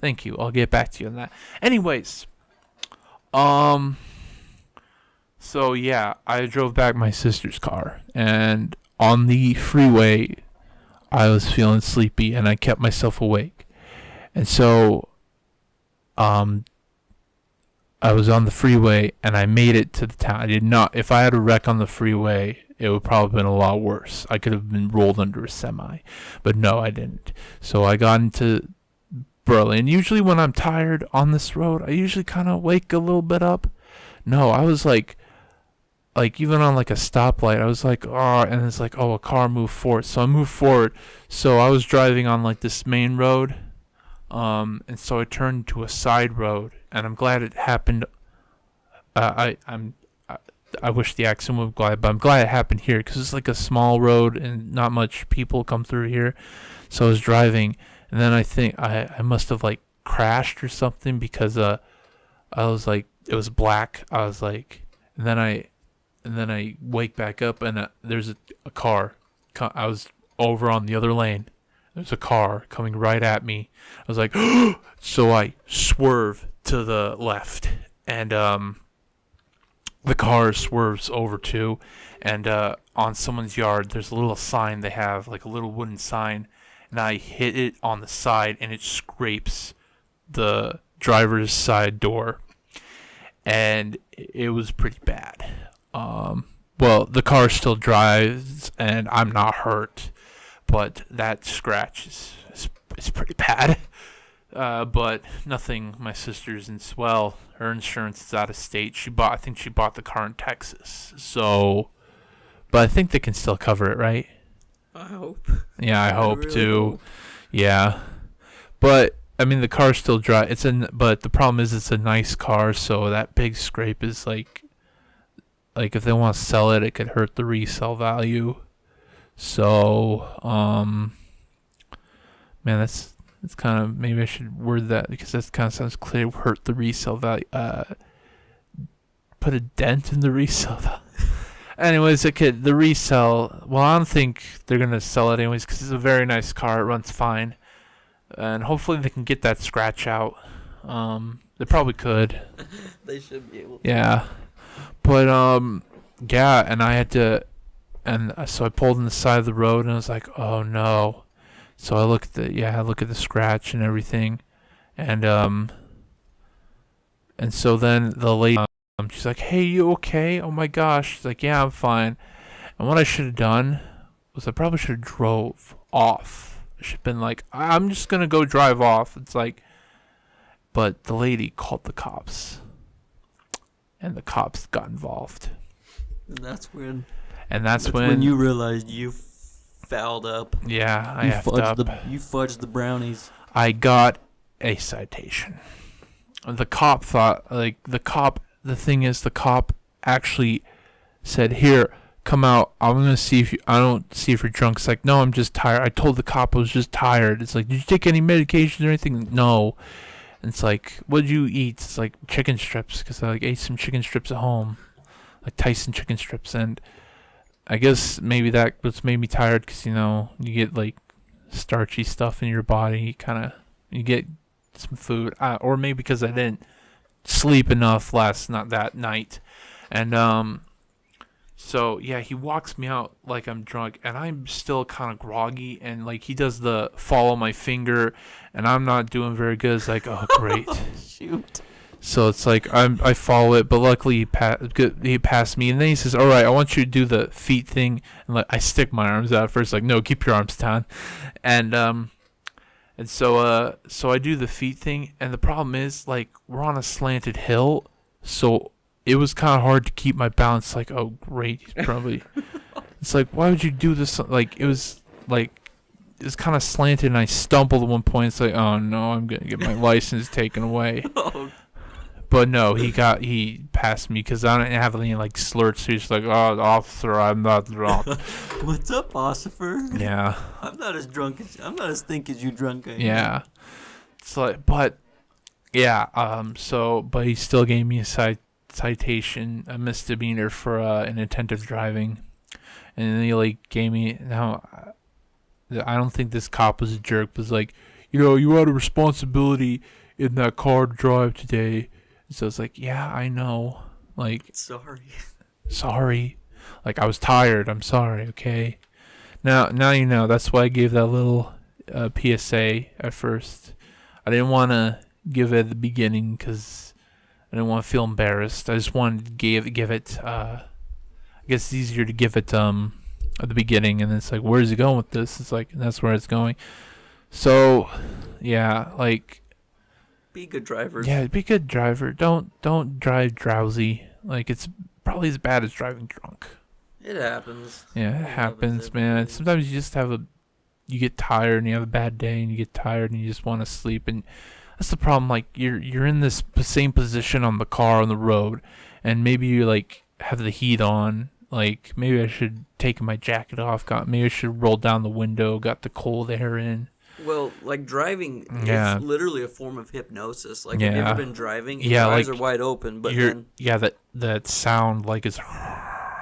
Thank you. I'll get back to you on that. Anyways, so yeah, I drove back my sister's car, and on the freeway, I was feeling sleepy, and I kept myself awake. And so, I was on the freeway, and I made it to the town. I did not. If I had a wreck on the freeway, it would probably have been a lot worse. I could have been rolled under a semi, but no, I didn't. So I got into Burley, and usually when I'm tired on this road, I usually kind of wake a little bit up. No, I was even on a stoplight, I was and it's a car moved forward. So I moved forward. So I was driving on this main road, and so I turned to a side road, and I'm glad it happened. I wish the accent would glide, but I'm glad it happened here, because it's a small road and not much people come through here. So I was driving, and then I think I must have crashed or something, because I was it was black. I was and then I wake back up, and there's a car. I was over on the other lane. There's a car coming right at me. I was like, so I swerve to the left, and the car swerves over too. And on someone's yard, there's a little sign they have, a little wooden sign, and I hit it on the side, and it scrapes the driver's side door, and it was pretty bad. Well, the car still drives, and I'm not hurt, but that scratch is pretty bad. But nothing. My sister's her insurance is out of state. I think she bought the car in Texas. So, But I think they can still cover it, right? I hope. Yeah, I hope really too. Hope. Yeah. But I mean, the car's still dry. But the problem is it's a nice car, so that big scrape is like if they want to sell it, it could hurt the resale value. So, man, that's kind of, maybe I should word that because that kind of sounds clear. Hurt the resale value. Put a dent in the resale value. Anyways, the resale. Well, I don't think they're gonna sell it anyways because it's a very nice car. It runs fine, and hopefully they can get that scratch out. They probably could. They should be able to. Yeah, but yeah, and I had to, and so I pulled on the side of the road, and I was like, oh no. So I look at the scratch and everything, and so then the lady, she's like, hey, you okay? Oh my gosh. She's like, yeah, I'm fine. And what I should have done was I probably should have drove off. I should have been like, I'm just gonna go drive off. It's like, but the lady called the cops, and the cops got involved. And that's when you realized you fouled up. Yeah, I effed up. You fudged the brownies. I got a citation. The cop thought, the thing is, the cop actually said, here, come out. I don't see if you're drunk. It's like, no, I'm just tired. I told the cop I was just tired. It's like, did you take any medication or anything? No. And it's like, what did you eat? It's like chicken strips, because I ate some chicken strips at home, like Tyson chicken strips, and I guess maybe that's made me tired because, you get like starchy stuff in your body. You get some food. Or maybe because I didn't sleep enough that night. And so, yeah, he walks me out like I'm drunk. And I'm still kind of groggy. And like he does the follow my finger. And I'm not doing very good. It's like, oh, great. Shoot. So it's like I follow it, but luckily he passed me, and then he says, "All right, I want you to do the feet thing." And like I stick my arms out first, like, "No, keep your arms down," and so I do the feet thing, and the problem is like we're on a slanted hill, so it was kind of hard to keep my balance. Like, oh great, he's probably. It's like, why would you do this? Like it was kind of slanted, and I stumbled at one point. It's like, oh no, I'm gonna get my license taken away. Oh. But no, he passed me because I didn't have any like slurs. So he's like, "Oh, officer, I'm not drunk." What's up, officer? Yeah. I'm not as think as you drunk. Yeah. It's like, but yeah. But he still gave me a citation, a misdemeanor for inattentive driving, and then he like gave me. Now, I don't think this cop was a jerk, but was like, you had a responsibility in that car to drive today. So it's like, yeah, I know. Like, sorry. Like, I was tired. I'm sorry, okay? Now you know. That's why I gave that little PSA at first. I didn't want to give it at the beginning because I didn't want to feel embarrassed. I just wanted to give it, I guess it's easier to give it at the beginning. And it's like, where's it going with this? It's like, and that's where it's going. So, yeah, like... Be good drivers. Yeah, be a good driver. Don't drive drowsy. Like, it's probably as bad as driving drunk. It happens. Yeah, it happens, man. Sometimes you just you get tired and you have a bad day and you get tired and you just want to sleep, and that's the problem. Like, you're in this same position on the car on the road, and maybe you like have the heat on. Like, maybe I should take my jacket off. Maybe I should roll down the window. Got the cold air in. Well, like driving is literally a form of hypnosis. Like, have you ever been driving? Your eyes are wide open, but then... Yeah, that sound, like, is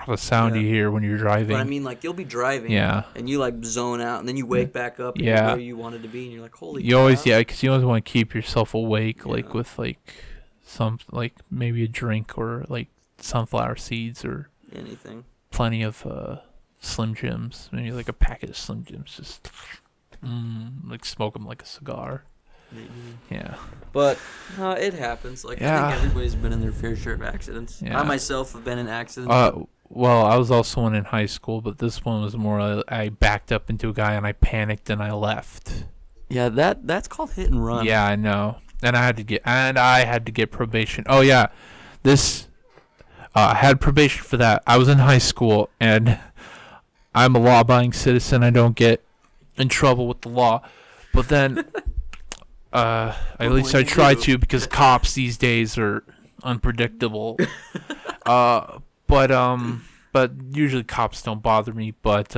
the sound you hear when you're driving. But I mean, like, you'll be driving, and you, like, zone out, and then you wake back up, and you're where you wanted to be, and you're like, holy crap. Because you always want to keep yourself awake, like, with, like, some, like, maybe a drink or, like, sunflower seeds or... anything. Plenty of Slim Jims. Maybe, like, a packet of Slim Jims, just... like smoke them like a cigar. Yeah. But it happens. Like, I think everybody's been in their fair share of accidents. I myself have been in accidents. Well, I was also one in high school, but this one was more I backed up into a guy and I panicked and I left. Yeah, that's called hit and run. Yeah, I know. And I had to get probation. Oh yeah. I had probation for that. I was in high school and I'm a law-abiding citizen. I don't get in trouble with the law. But then, at least I try to, because cops these days are unpredictable. But usually cops don't bother me. But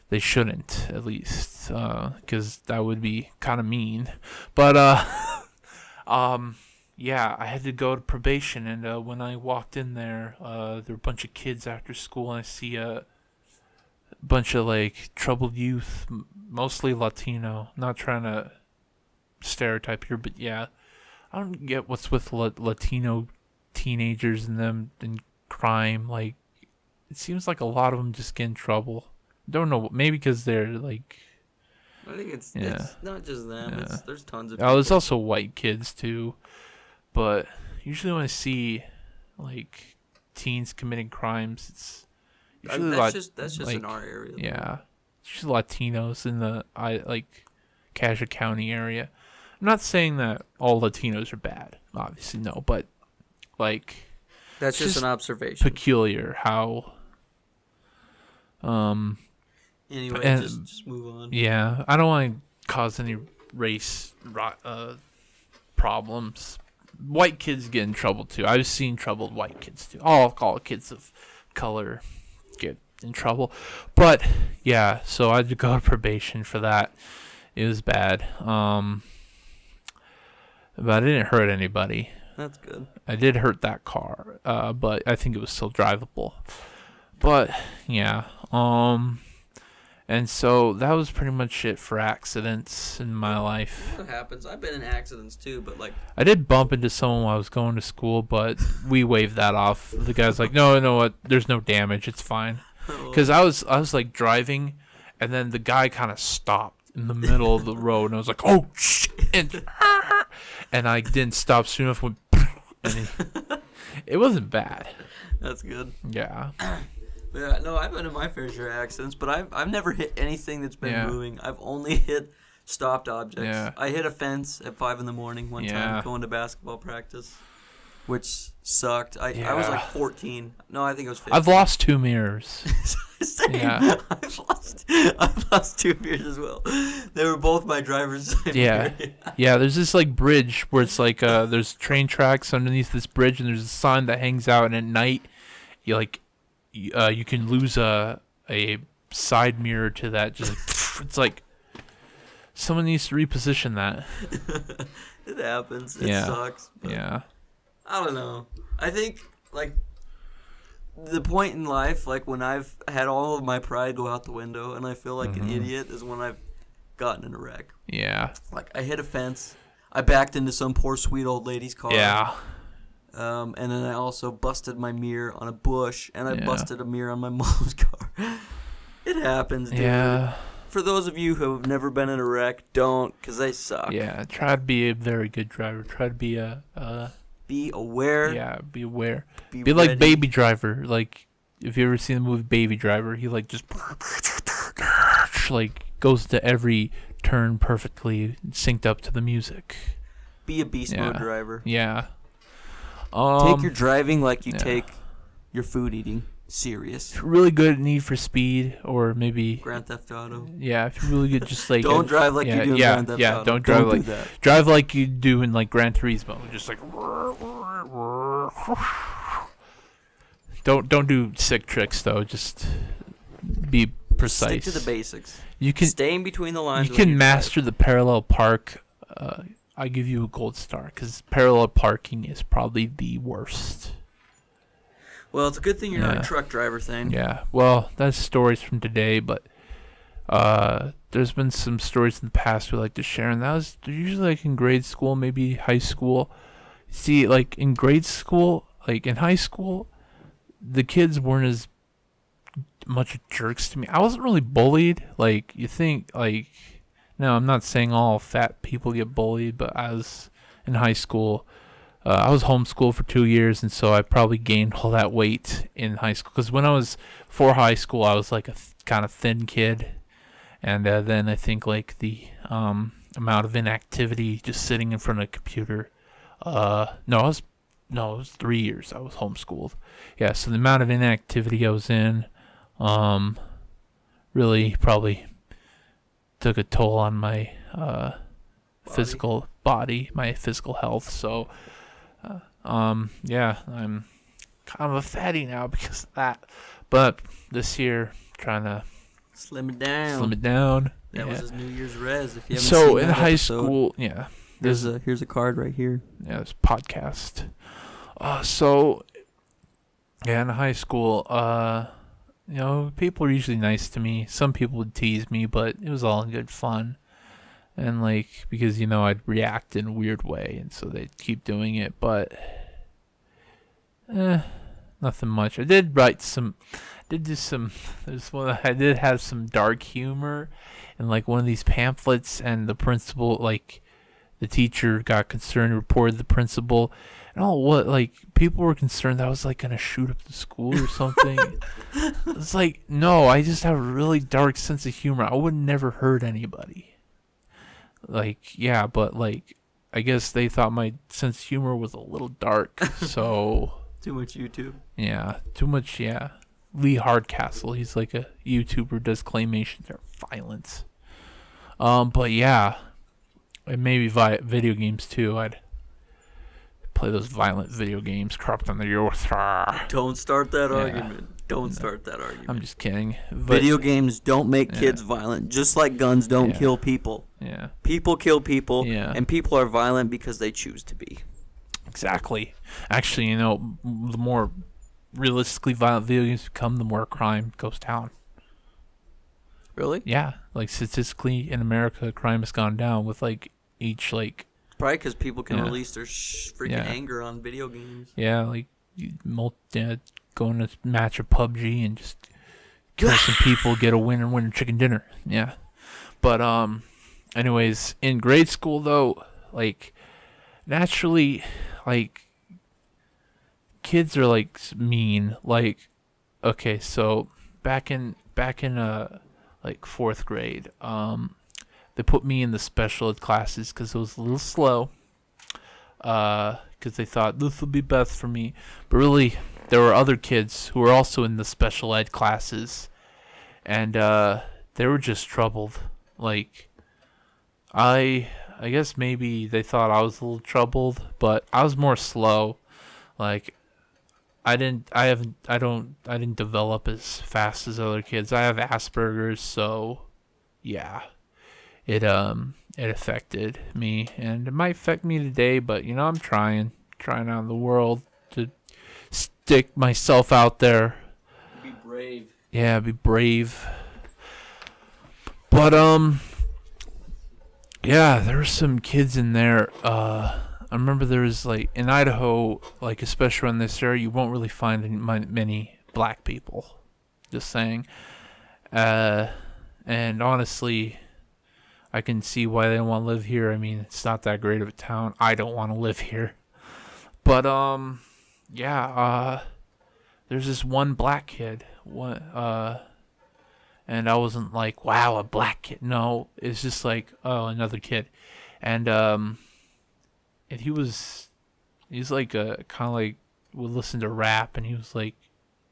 they shouldn't, at least, because that would be kind of mean. But yeah, I had to go to probation, and when I walked in there, there were a bunch of kids after school, and I see a bunch of like troubled youth, mostly Latino. Not trying to stereotype here, but yeah, I don't get what's with Latino teenagers and them in crime. Like, it seems like a lot of them just get in trouble. Don't know, maybe because they're like. I think it's not just them. Yeah. There's tons of people. There's also white kids too, but usually when I see like teens committing crimes, it's usually that's just like, in our area. Yeah, it's usually Latinos in the Cassia County area. I'm not saying that all Latinos are bad, obviously no, but like that's just an observation. Peculiar how. Anyway, just move on. Yeah, I don't want to cause any race problems. White kids get in trouble too. I've seen troubled white kids too. All kids of color get in trouble. But yeah, so I had to go to probation for that. It was bad. But I didn't hurt anybody. That's good. I did hurt that car, but I think it was still drivable. But yeah, and so that was pretty much it for accidents in my life. What happens? I've been in accidents too, but like I did bump into someone while I was going to school, but we waved that off. The guy's like, "No, you know what? There's no damage. It's fine." Because I was like driving, and then the guy kind of stopped in the middle of the road, and I was like, "Oh shit!" And I didn't stop soon enough. It wasn't bad. That's good. Yeah. Yeah, no, I've been in my fair share of accidents, but I've never hit anything that's been moving. I've only hit stopped objects. Yeah. I hit a fence at 5 a.m. one time going to basketball practice, which sucked. I was like 14. No, I think it was 15. I've lost 2 mirrors. Same. Yeah. I've lost 2 mirrors as well. They were both my driver's side mirror. Yeah, there's this like bridge where it's like there's train tracks underneath this bridge, and there's a sign that hangs out, and at night you can lose a side mirror to that. Just like, it's like someone needs to reposition that. It happens. It sucks. Yeah. I don't know. I think like the point in life, like when I've had all of my pride go out the window and I feel like an idiot, is when I've gotten in a wreck. Yeah. Like I hit a fence. I backed into some poor sweet old lady's car. Yeah. And then I also busted my mirror on a bush, and I busted a mirror on my mom's car. It happens, dude. Yeah. For those of you who have never been in a wreck, don't, because they suck. Yeah, try to be a very good driver. Try to be be aware. Yeah, be aware. Be like Baby Driver. Like, if you ever seen the movie Baby Driver, he like just like goes to every turn perfectly synced up to the music. Be a beast mode driver. Yeah. Take your driving like you take your food eating serious. Really good at Need for Speed, or maybe Grand Theft Auto. Yeah, if you're really good, just like don't drive like you do in Grand Theft Auto. Don't drive like that. Drive like you do in like Gran Turismo, just like. Don't do sick tricks though. Just be precise. Stick to the basics. You can stay in between the lines. You can master the parallel park. I give you a gold star because parallel parking is probably the worst. Well, it's a good thing you're not a truck driver, Thayne. Yeah. Well, that's stories from today, but there's been some stories in the past we like to share, and that was usually like in grade school, maybe high school. See, like in grade school, like in high school, the kids weren't as much jerks to me. I wasn't really bullied. Like you think, like. No, I'm not saying all fat people get bullied, but I was in high school. I was homeschooled for 2 years, and so I probably gained all that weight in high school. Because when I was before high school, I was like a kind of thin kid, and then I think like the amount of inactivity just sitting in front of a computer. It was 3 years I was homeschooled. Yeah, so the amount of inactivity I was in really probably took a toll on my physical body, my physical health. So, yeah, I'm kind of a fatty now because of that. But this year, trying to slim it down. That was his New Year's res. If you haven't so seen in that high episode, school, yeah, here's a card right here. Yeah, there's podcast. So yeah, in high school, people are usually nice to me. Some people would tease me, but it was all in good fun. And because I'd react in a weird way, and so they'd keep doing it. But nothing much. I did have some dark humor in one of these pamphlets, and the principal, the teacher got concerned, reported the principal, and people were concerned that I was gonna shoot up the school or something. It's no, I just have a really dark sense of humor. I would never hurt anybody. Yeah, but I guess they thought my sense of humor was a little dark, so too much YouTube. Yeah, too much. Yeah, Lee Hardcastle, he's a YouTuber, does claymations or violence. But yeah, and maybe video games too. I'd play those violent video games, corrupt on the youth. Don't start that argument. Don't start that argument. I'm just kidding. Video games don't make kids violent, just like guns don't kill people. Yeah. People kill people, and people are violent because they choose to be. Exactly. Actually, the more realistically violent video games become, the more crime goes down. Really? Yeah. Statistically, in America, crime has gone down with each probably because people can release their freaking anger on video games. Yeah, go in a match of PUBG and just kill some people, get a winner chicken dinner. Yeah. But anyways, in grade school though, naturally, kids are mean. Okay, so back in fourth grade, they put me in the special ed classes because it was a little slow. Because they thought this would be best for me, but really there were other kids who were also in the special ed classes, and they were just troubled. I guess maybe they thought I was a little troubled, but I was more slow. I didn't develop as fast as other kids. I have Asperger's, so yeah, it affected me, and it might affect me today. But I'm trying out in the world to stick myself out there. Be brave. Yeah, be brave. But yeah, there were some kids in there. I remember there was in Idaho, especially in this area, you won't really find many black people. Just saying. And honestly, I can see why they don't want to live here. I mean, it's not that great of a town. I don't want to live here. But yeah, there's this one black kid. And I wasn't wow, a black kid. No, it's just oh, another kid. And he's kind of would listen to rap, and he was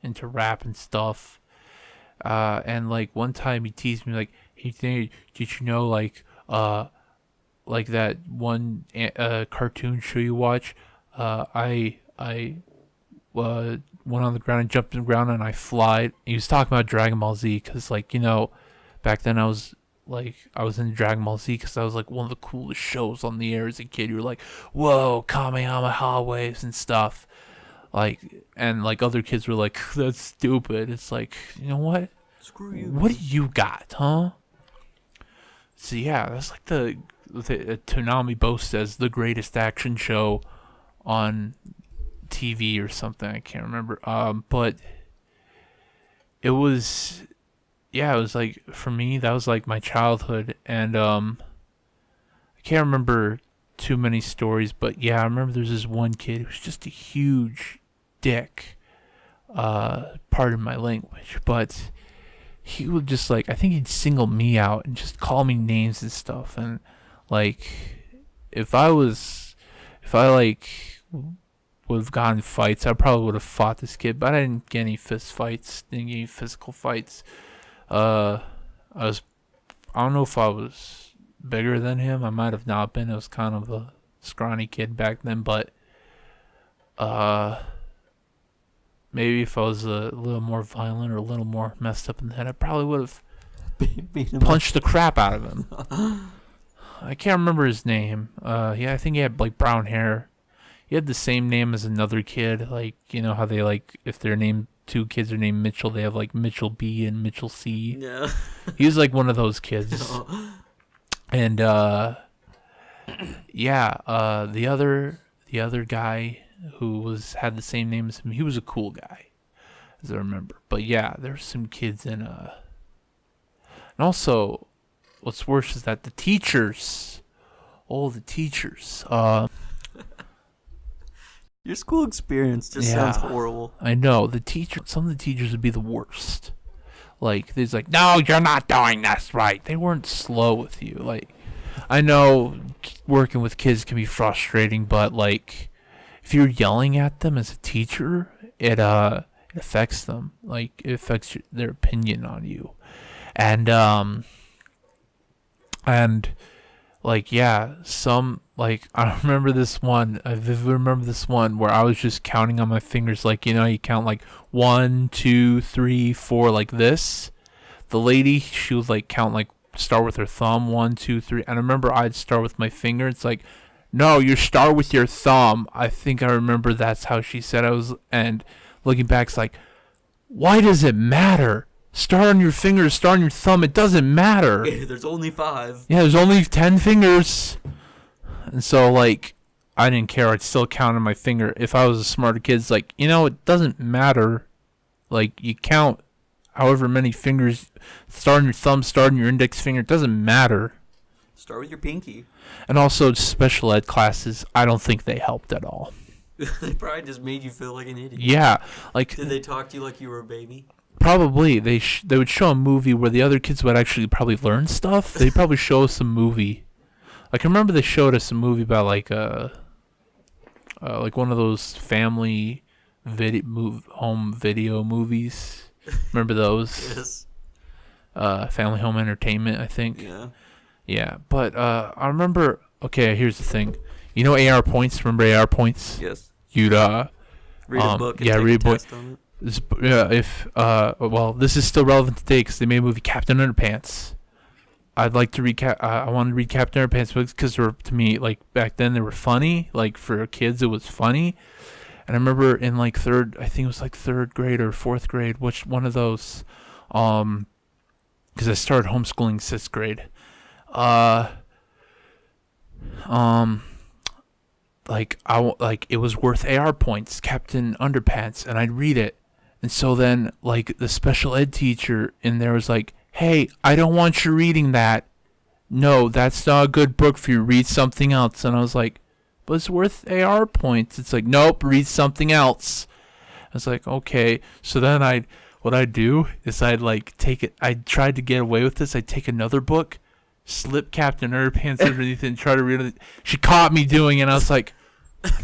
into rap and stuff. And one time he teased me hey, did you know that one cartoon show you watch? I went on the ground and jumped on the ground and I flied. He was talking about Dragon Ball Z because back then I was into Dragon Ball Z because I was one of the coolest shows on the air as a kid. You were whoa, Kamehameha waves and stuff. And other kids were that's stupid. It's you know what? Screw you. What do you got, huh? So yeah, that's the Toonami boasts as the greatest action show on TV or something. I can't remember. But it was, it was for me, that was my childhood, and I can't remember too many stories, but yeah, I remember there's this one kid who was just a huge dick. Pardon my language, but he would just I think he'd single me out and just call me names and stuff, and if I would have gotten fights. I probably would have fought this kid, but I didn't get any fist fights, didn't get any physical fights. I don't know if I was bigger than him. I might have not been. I was kind of a scrawny kid back then, but maybe if I was a little more violent or a little more messed up in the head, I probably would have punched the crap out of him. I can't remember his name. I think he had like brown hair. He had the same name as another kid. Like, you know how they like, if they're named, two kids are named Mitchell, they have like Mitchell B and Mitchell C. Yeah. He was like one of those kids. And the other guy who had the same name as him, he was a cool guy, as I remember. But yeah, there's some kids in and also what's worse is that the teachers, your school experience just sounds horrible. I know. Some of the teachers would be the worst. Like, there's like, no, you're not doing this right. They weren't slow with you. Like, I know working with kids can be frustrating, but like, if you're yelling at them as a teacher, it affects them. Like, it affects their opinion on you. And like, yeah, I remember this one. I vividly remember this one where I was just counting on my fingers, like, you know, you count like 1, 2, 3, 4, like this. The lady, she would like count, like, start with her thumb, 1, 2, 3. And I remember I'd start with my finger. It's like, no, you start with your thumb. I think I remember that's how she said and looking back, it's like, why does it matter? Start on your fingers, start on your thumb. It doesn't matter. There's only 5. Yeah, there's only 10 fingers. And so, like, I didn't care. I'd still count on my finger. If I was a smarter kid, it's like, you know, it doesn't matter. Like, you count however many fingers. Start on your thumb, start on your index finger. It doesn't matter. Start with your pinky. And also, special ed classes, I don't think they helped at all. They probably just made you feel like an idiot. Yeah. Like, did they talk to you like you were a baby? Probably. They would show a movie where the other kids would actually probably learn stuff. They'd probably show us a movie. Like, I remember they showed us a movie about like one of those family home video movies. Remember those? Yes. Family Home Entertainment, I think. Yeah. Yeah, but I remember. Okay, here's the thing. You know AR points? Remember AR points? Yes. You'd read a book. And read a book. Test on it. This is still relevant today because they made a movie Captain Underpants. I'd like to I want to read Captain Underpants books because to me, like, back then they were funny. Like, for kids, it was funny. And I remember in like third grade or fourth grade, which one of those, because I started homeschooling 6th grade. It was worth AR points, Captain Underpants, and I'd read it. And so then, like, the special ed teacher in there was like, hey, I don't want you reading that. No, that's not a good book for you. Read something else. And I was like, but it's worth AR points. It's like, nope, read something else. I was like, okay. So then what I'd do is I'd like take it. I tried to get away with this. I'd take another book, slip Captain Underpants underneath it, and try to read it. She caught me doing it. And I was like,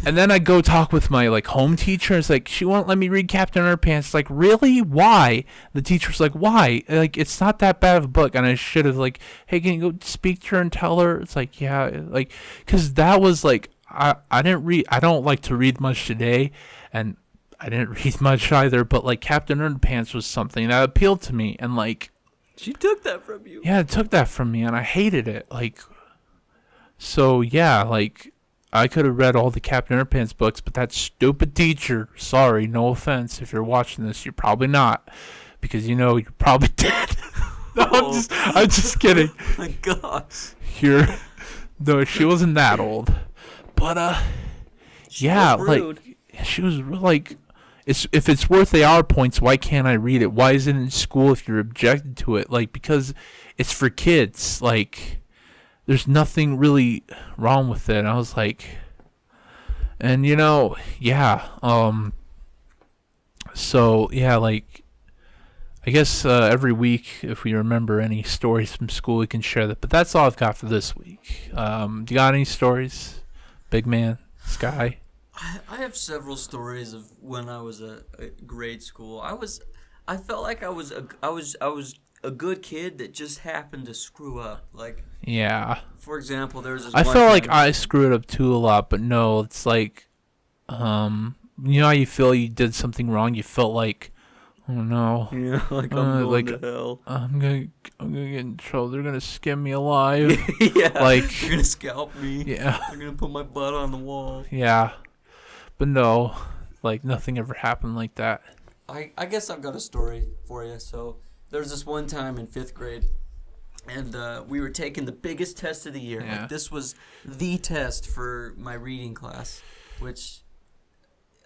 and then I go talk with my like home teacher. It's like, she won't let me read Captain Underpants. It's like, really? Why? The teacher's like, why? Like, it's not that bad of a book. And I should have like, hey, can you go speak to her and tell her? It's like, yeah, like, because that was like, I didn't read. I don't like to read much today, and I didn't read much either. But like, Captain Underpants was something that appealed to me, and like, she took that from you. Yeah, it took that from me, and I hated it. Like, so yeah, like, I could have read all the Captain Underpants books, but that stupid teacher, sorry, no offense, if you're watching this, you're probably not, because you know you're probably dead. No, I'm just kidding. Oh my gosh. No, she wasn't that old, but yeah, like, she was like, if it's worth AR points, why can't I read it? Why is it in school if you're objected to it? Like, because it's for kids, like. There's nothing really wrong with it. And I was like, and you know, yeah. So yeah, like, I guess every week, if we remember any stories from school, we can share that. But that's all I've got for this week. Do you got any stories, big man, Sky? I have several stories of when I was a grade school. I felt like I was a good kid that just happened to screw up. Like, yeah. For example, there was this I one felt time, like I screwed up too a lot, but no, it's like, you know how you feel you did something wrong. You felt like, oh no, yeah, like I'm going to hell. I'm gonna get in trouble. They're gonna skin me alive. Yeah, like they're gonna scalp me. Yeah, they're gonna put my butt on the wall. Yeah, but no, like nothing ever happened like that. I guess I've got a story for you. So there's this one time in 5th grade, and we were taking the biggest test of the year. Yeah. Like, this was the test for my reading class, which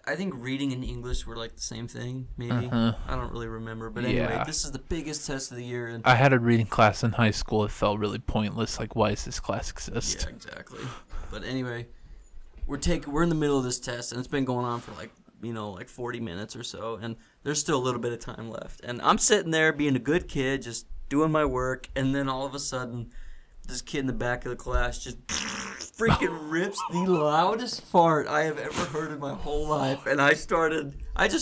I think reading and English were like the same thing, maybe. I don't really remember. But anyway, this is the biggest test of the year. And I had a reading class in high school. It felt really pointless. Like, why does this class exist? Yeah, exactly. But anyway, we're in the middle of this test, and it's been going on for like 40 minutes or so, and there's still a little bit of time left. And I'm sitting there being a good kid, just doing my work, and then all of a sudden, this kid in the back of the class just freaking rips the loudest fart I have ever heard in my whole life. And I just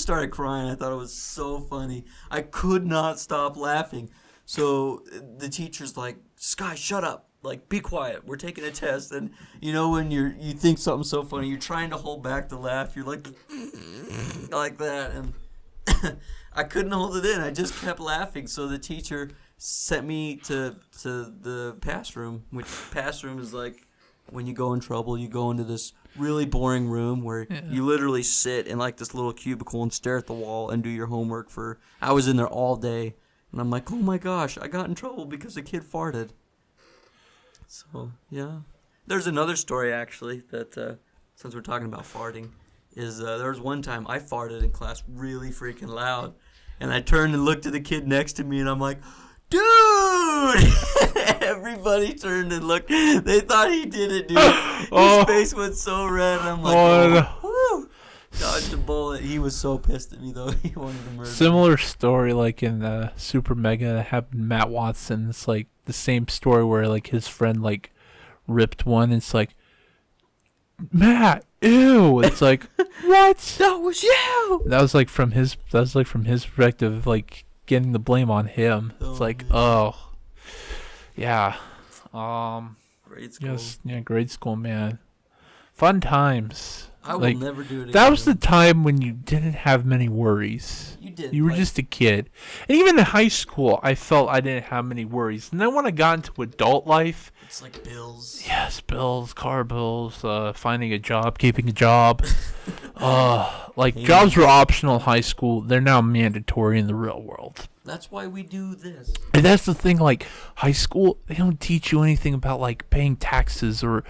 started crying. I thought it was so funny. I could not stop laughing. So the teacher's like, Sky, shut up. Like, be quiet. We're taking a test. And you know when you think something's so funny, you're trying to hold back the laugh. You're like that. And I couldn't hold it in. I just kept laughing. So the teacher sent me to the pass room, which pass room is like when you go in trouble, you go into this really boring room where you literally sit in like this little cubicle and stare at the wall and do your homework I was in there all day, and I'm like, oh my gosh, I got in trouble because a kid farted. So yeah, there's another story actually that since we're talking about farting, is there was one time I farted in class really freaking loud, and I turned and looked at the kid next to me, and I'm like, dude! Everybody turned and looked. They thought he did it, dude. His face went so red, and I'm like, woo! Dodged a bullet. He was so pissed at me, though. He wanted to murder me. Similar story, like in Super Mega, that happened to Matt Watson. It's like the same story where like his friend like ripped one. And it's like, Matt, ew! It's like, what? That was you. That was like from his perspective, like getting the blame on him. It's like, yeah. Grade school. Yes, yeah, grade school, man. Fun times. I will never do it again. That was the time when you didn't have many worries. You did. You were just a kid. And even in high school, I felt I didn't have many worries. And then when I got into adult life, it's like bills. Yes, bills, car bills, finding a job, keeping a job. Jobs were optional in high school. They're now mandatory in the real world. That's why we do this. And that's the thing, like, high school, they don't teach you anything about, like, paying taxes or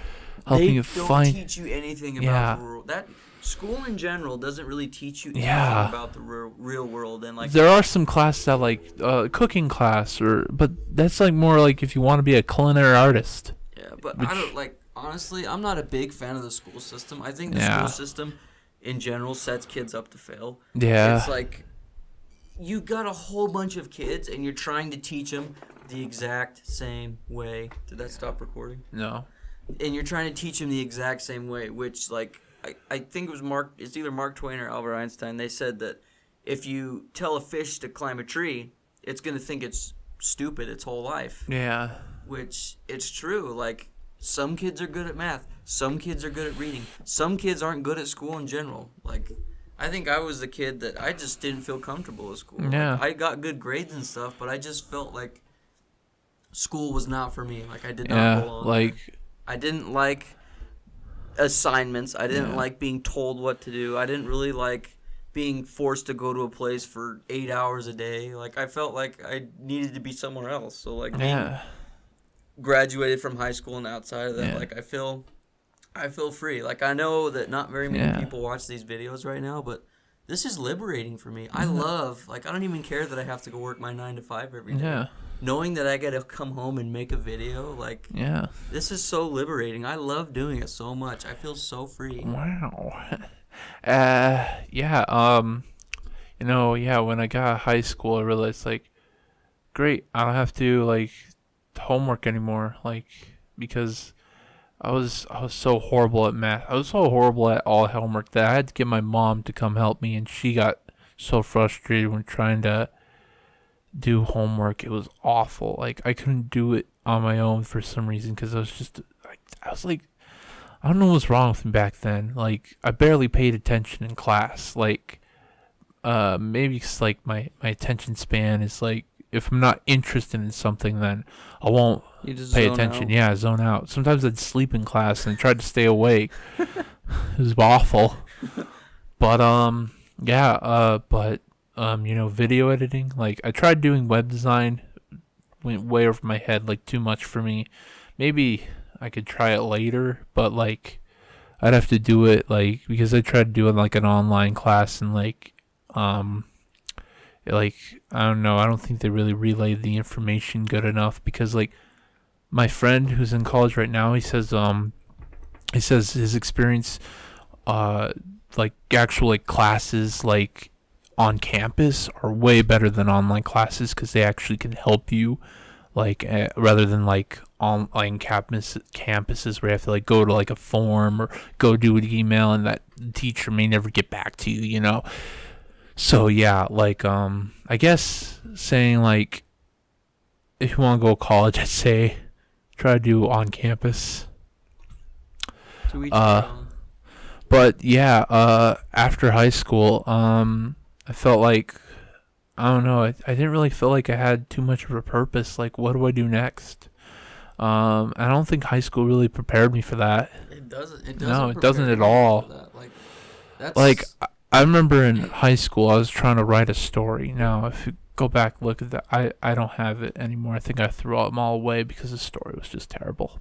helping you find... They don't teach you anything about the world. That school in general doesn't really teach you anything about the real world. And like, there are some classes that, like, cooking class, but that's, like, more like if you want to be a culinary artist. Yeah, but I don't, like, honestly, I'm not a big fan of the school system. I think the school system in general sets kids up to fail. Yeah. It's like, you got a whole bunch of kids and you're trying to teach them the exact same way. Did that stop recording? No. And you're trying to teach them the exact same way, which, like, I think it's either Mark Twain or Albert Einstein. They said that if you tell a fish to climb a tree, it's going to think it's stupid its whole life. Yeah. Which, it's true. Like, some kids are good at math. Some kids are good at reading. Some kids aren't good at school in general. Like, I think I was the kid that I just didn't feel comfortable at school. Yeah. Like, I got good grades and stuff, but I just felt like school was not for me. Like, I did not belong. Like, I didn't like assignments. I didn't like being told what to do. I didn't really like being forced to go to a place for 8 hours a day. Like, I felt like I needed to be somewhere else. So, like, graduated from high school and outside of that, like, I feel free. Like, I know that not very many people watch these videos right now, but this is liberating for me. I love, like, I don't even care that I have to go work my 9 to 5 every day. Yeah. Knowing that I got to come home and make a video, like, this is so liberating. I love doing it so much. I feel so free. Wow. When I got out of high school, I realized, like, great, I don't have to, like, homework anymore, like, because I was so horrible at math. I was so horrible at all homework that I had to get my mom to come help me, and she got so frustrated when trying to do homework. It was awful. Like, I couldn't do it on my own for some reason because I was like, I don't know what was wrong with me back then. Like, I barely paid attention in class. Like, maybe it's like my attention span is like, if I'm not interested in something, then I won't pay attention. Out. Yeah, zone out. Sometimes I'd sleep in class and try to stay awake. It was awful. But video editing. Like, I tried doing web design, went way over my head, like too much for me. Maybe I could try it later, but like I'd have to do it like because I tried to do it like an online class and like I don't know, I don't think they really relayed the information good enough because like my friend who's in college right now, he says his experience like actual like classes like on campus are way better than online classes because they actually can help you like rather than like online campuses where you have to like go to like a form or go do an email and that teacher may never get back to you, you know. So yeah, like I guess saying like if you want to go to college, I'd say try to do on campus. But yeah, after high school, I felt like I don't know, I didn't really feel like I had too much of a purpose. Like, what do I do next? I don't think high school really prepared me for that. It doesn't. No, it doesn't at all. Like, I remember in high school, I was trying to write a story. Now, if you go back look at that, I don't have it anymore. I think I threw them all away because the story was just terrible.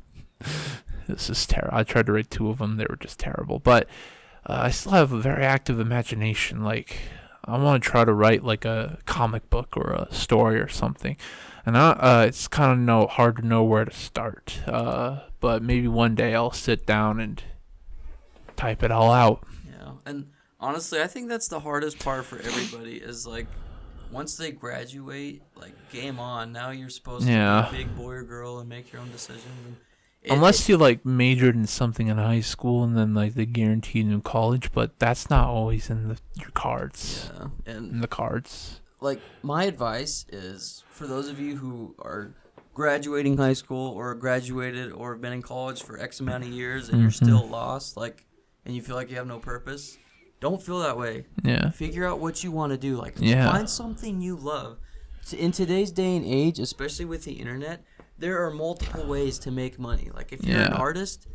This is terrible. I tried to write 2 of them. They were just terrible. But I still have a very active imagination. Like, I want to try to write like a comic book or a story or something. And it's kind of hard to know where to start. But maybe one day I'll sit down and type it all out. Yeah, and honestly, I think that's the hardest part for everybody is like once they graduate, like game on. Now you're supposed to be a big boy or girl and make your own decisions. And unless you like majored in something in high school and then like they guaranteed you in college, but that's not always in your cards. Yeah, and in the cards. Like my advice is for those of you who are graduating high school or graduated or been in college for X amount of years and you're still lost, like, and you feel like you have no purpose, don't feel that way. Yeah. Figure out what you want to do. Like, find something you love. In today's day and age, especially with the internet, there are multiple ways to make money. Like, if you're an artist,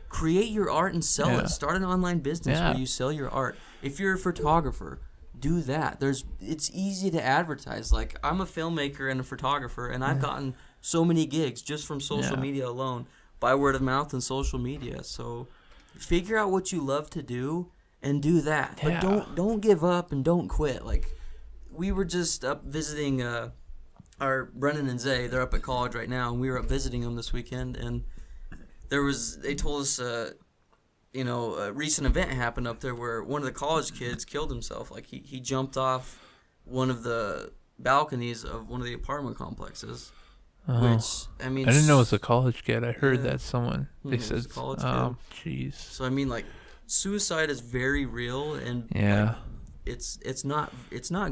create your art and sell it. Start an online business where you sell your art. If you're a photographer, do that. It's easy to advertise. Like, I'm a filmmaker and a photographer, and I've gotten so many gigs just from social media alone, by word of mouth and social media. So figure out what you love to do and do that. But don't give up and don't quit. Like, we were just up visiting our Brennan and Zay. They're up at college right now, and we were up visiting them this weekend, and they told us a recent event happened up there where one of the college kids killed himself. Like, he jumped off one of the balconies of one of the apartment complexes. Which, I mean, I didn't know it was a college kid. I heard that they said college kid. Oh, jeez. So I mean, like, suicide is very real, and like, it's not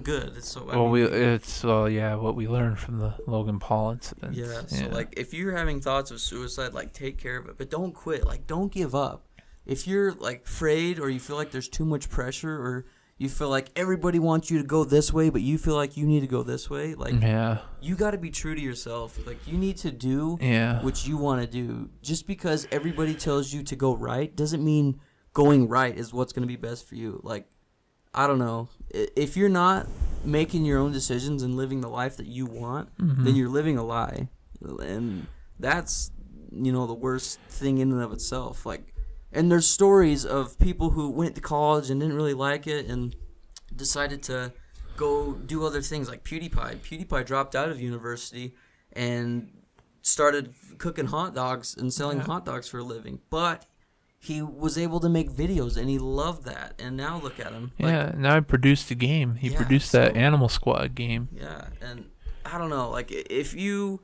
good. It's so what we learned from the Logan Paul incident. So like, if you're having thoughts of suicide, like, take care of it, but don't quit. Like, don't give up. If you're like afraid or you feel like there's too much pressure or you feel like everybody wants you to go this way but you feel like you need to go this way, like, you got to be true to yourself. Like, you need to do what you want to do. Just because everybody tells you to go right doesn't mean going right is what's going to be best for you. Like, I don't know. If you're not making your own decisions and living the life that you want, then you're living a lie. And that's, the worst thing in and of itself. Like, and there's stories of people who went to college and didn't really like it and decided to go do other things, like PewDiePie. PewDiePie dropped out of university and started cooking hot dogs and selling hot dogs for a living. But he was able to make videos, and he loved that. And now look at him. Like, now he produced a game. He produced that Animal Squad game. Yeah, and I don't know. Like, if you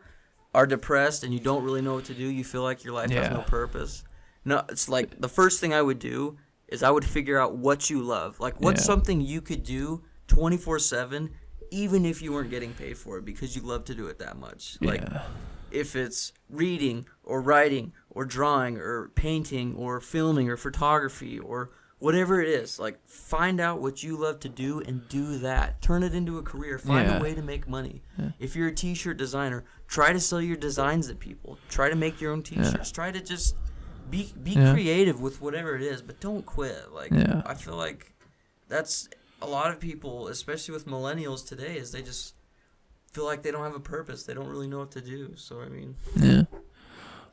are depressed and you don't really know what to do, you feel like your life has no purpose. No, it's like the first thing I would do is I would figure out what you love. Like, what's something you could do 24/7, even if you weren't getting paid for it, because you love to do it that much. Like, if it's reading or writing or drawing or painting or filming or photography or whatever it is, like, find out what you love to do and do that. Turn it into a career. Find a way to make money. If you're a t-shirt designer, try to sell your designs to people. Try to make your own t-shirts. Try to just be creative with whatever it is, but don't quit. Like, I feel like that's a lot of people, especially with millennials today, is they just feel like they don't have a purpose. They don't really know what to do. So, I mean...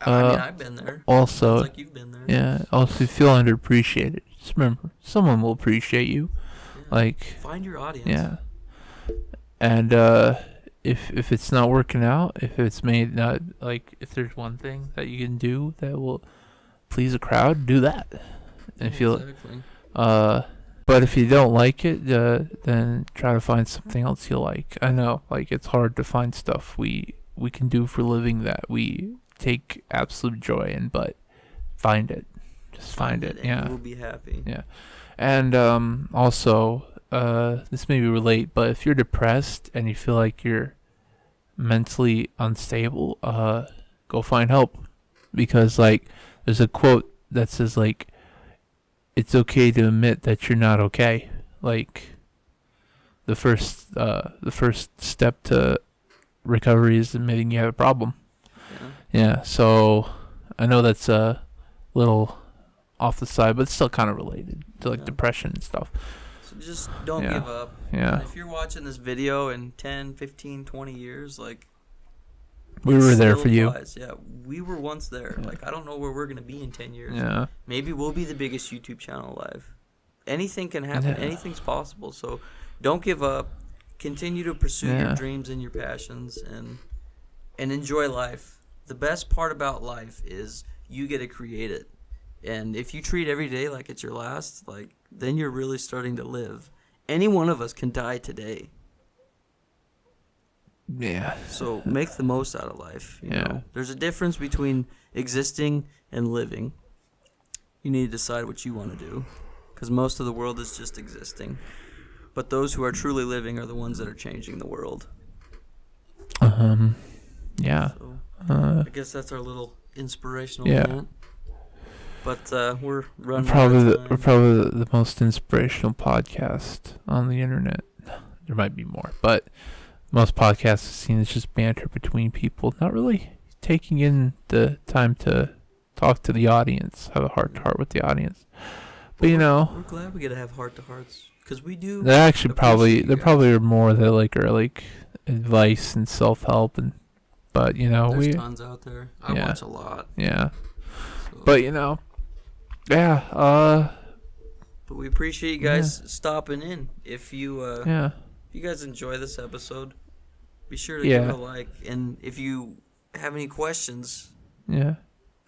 I mean, I've been there. Also, sounds like you've been there. Yeah. Also, feel underappreciated. Just remember, someone will appreciate you. Yeah. Like, find your audience. Yeah. And if it's not working out, if it's made not like, if there's one thing that you can do that will please a crowd, do that. And exactly. But if you don't like it, then try to find something else you like. I know, like, it's hard to find stuff we can do for a living that we take absolute joy in, but find it. Just find it. And we'll be happy. Yeah. And also, this may be relate, but if you're depressed and you feel like you're mentally unstable, go find help. Because, like, there's a quote that says, like, it's okay to admit that you're not okay. Like, the first step to recovery is admitting you have a problem. Yeah, so I know that's a little off the side, but it's still kind of related to, like, depression and stuff. So just don't give up. Yeah. And if you're watching this video in 10, 15, 20 years, like... We were there for you. Yeah, we were once there. Yeah. Like, I don't know where we're going to be in 10 years. Yeah. Maybe we'll be the biggest YouTube channel alive. Anything can happen. Yeah. Anything's possible. So don't give up. Continue to pursue your dreams and your passions and enjoy life. The best part about life is you get to create it. And if you treat every day like it's your last, like, then you're really starting to live. Any one of us can die today. Yeah. So make the most out of life. You know? There's a difference between existing and living. You need to decide what you want to do. Because most of the world is just existing. But those who are truly living are the ones that are changing the world. Yeah. So, I guess that's our little inspirational moment. But we're running we're probably the most inspirational podcast on the internet. There might be more, but most podcasts I've seen is just banter between people, not really taking in the time to talk to the audience, have a heart-to-heart with the audience. But we're glad we get to have heart-to-hearts because we do. There actually probably are more that are like advice and self-help but there's tons out there. I watch a lot. Yeah. So. But But we appreciate you guys stopping in. If you if you guys enjoy this episode, be sure to give it a like. And if you have any questions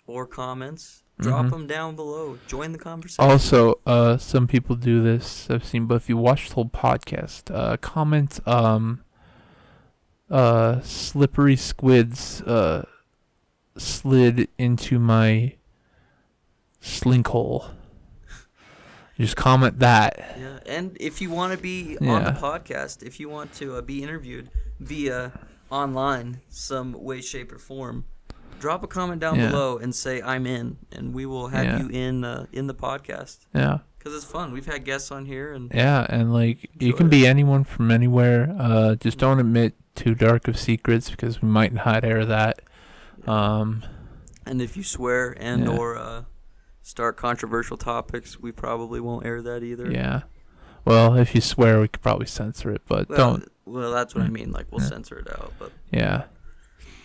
or comments, drop them down below. Join the conversation. Also, some people do this, I've seen, but if you watch the whole podcast, comment slippery squids slid into my slink hole. Just comment that. Yeah, and if you want to be on the podcast, if you want to be interviewed via online, some way, shape, or form, drop a comment down below and say I'm in, and we will have you in the podcast. Yeah. Because it's fun. We've had guests on here, and and like you can be anyone from anywhere. Just don't admit too dark of secrets because we might not air that. And if you swear and or start controversial topics, we probably won't air that either. Yeah. Well, if you swear, we could probably censor it, but don't. Well, that's what I mean. Like, we'll censor it out, but. Yeah.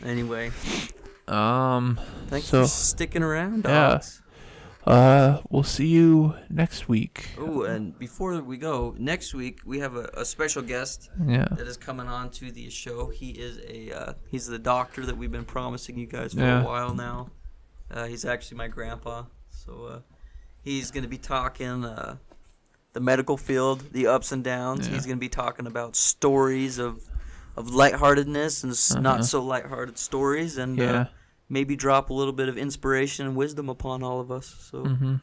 Anyway. Thanks for sticking around, dogs. We'll see you next week. Oh, and before we go, next week we have a special guest that is coming on to the show. He is he's the doctor that we've been promising you guys for a while now. He's actually my grandpa. So he's going to be talking the medical field, the ups and downs. He's going to be talking about stories of lightheartedness and not so lighthearted stories, and maybe drop a little bit of inspiration and wisdom upon all of us. So,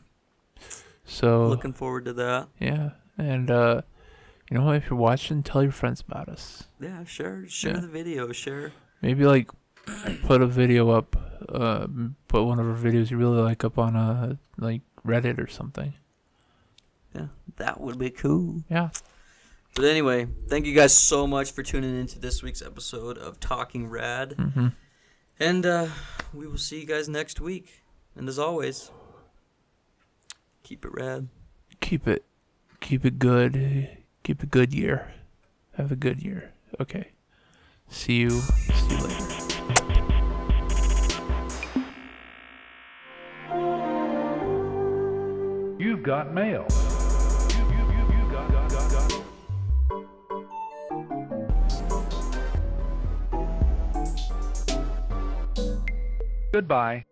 so looking forward to that. Yeah, and you know what? If you're watching, tell your friends about us. Yeah, share the video. Share. Maybe like put a video up. Put one of our videos you really like up on like Reddit or something. Yeah, that would be cool. Yeah. But anyway, thank you guys so much for tuning into this week's episode of Talking Rad. And we will see you guys next week. And as always, keep it rad. Keep it good. Keep a good year. Have a good year. Okay. See you later. You've got mail. Goodbye.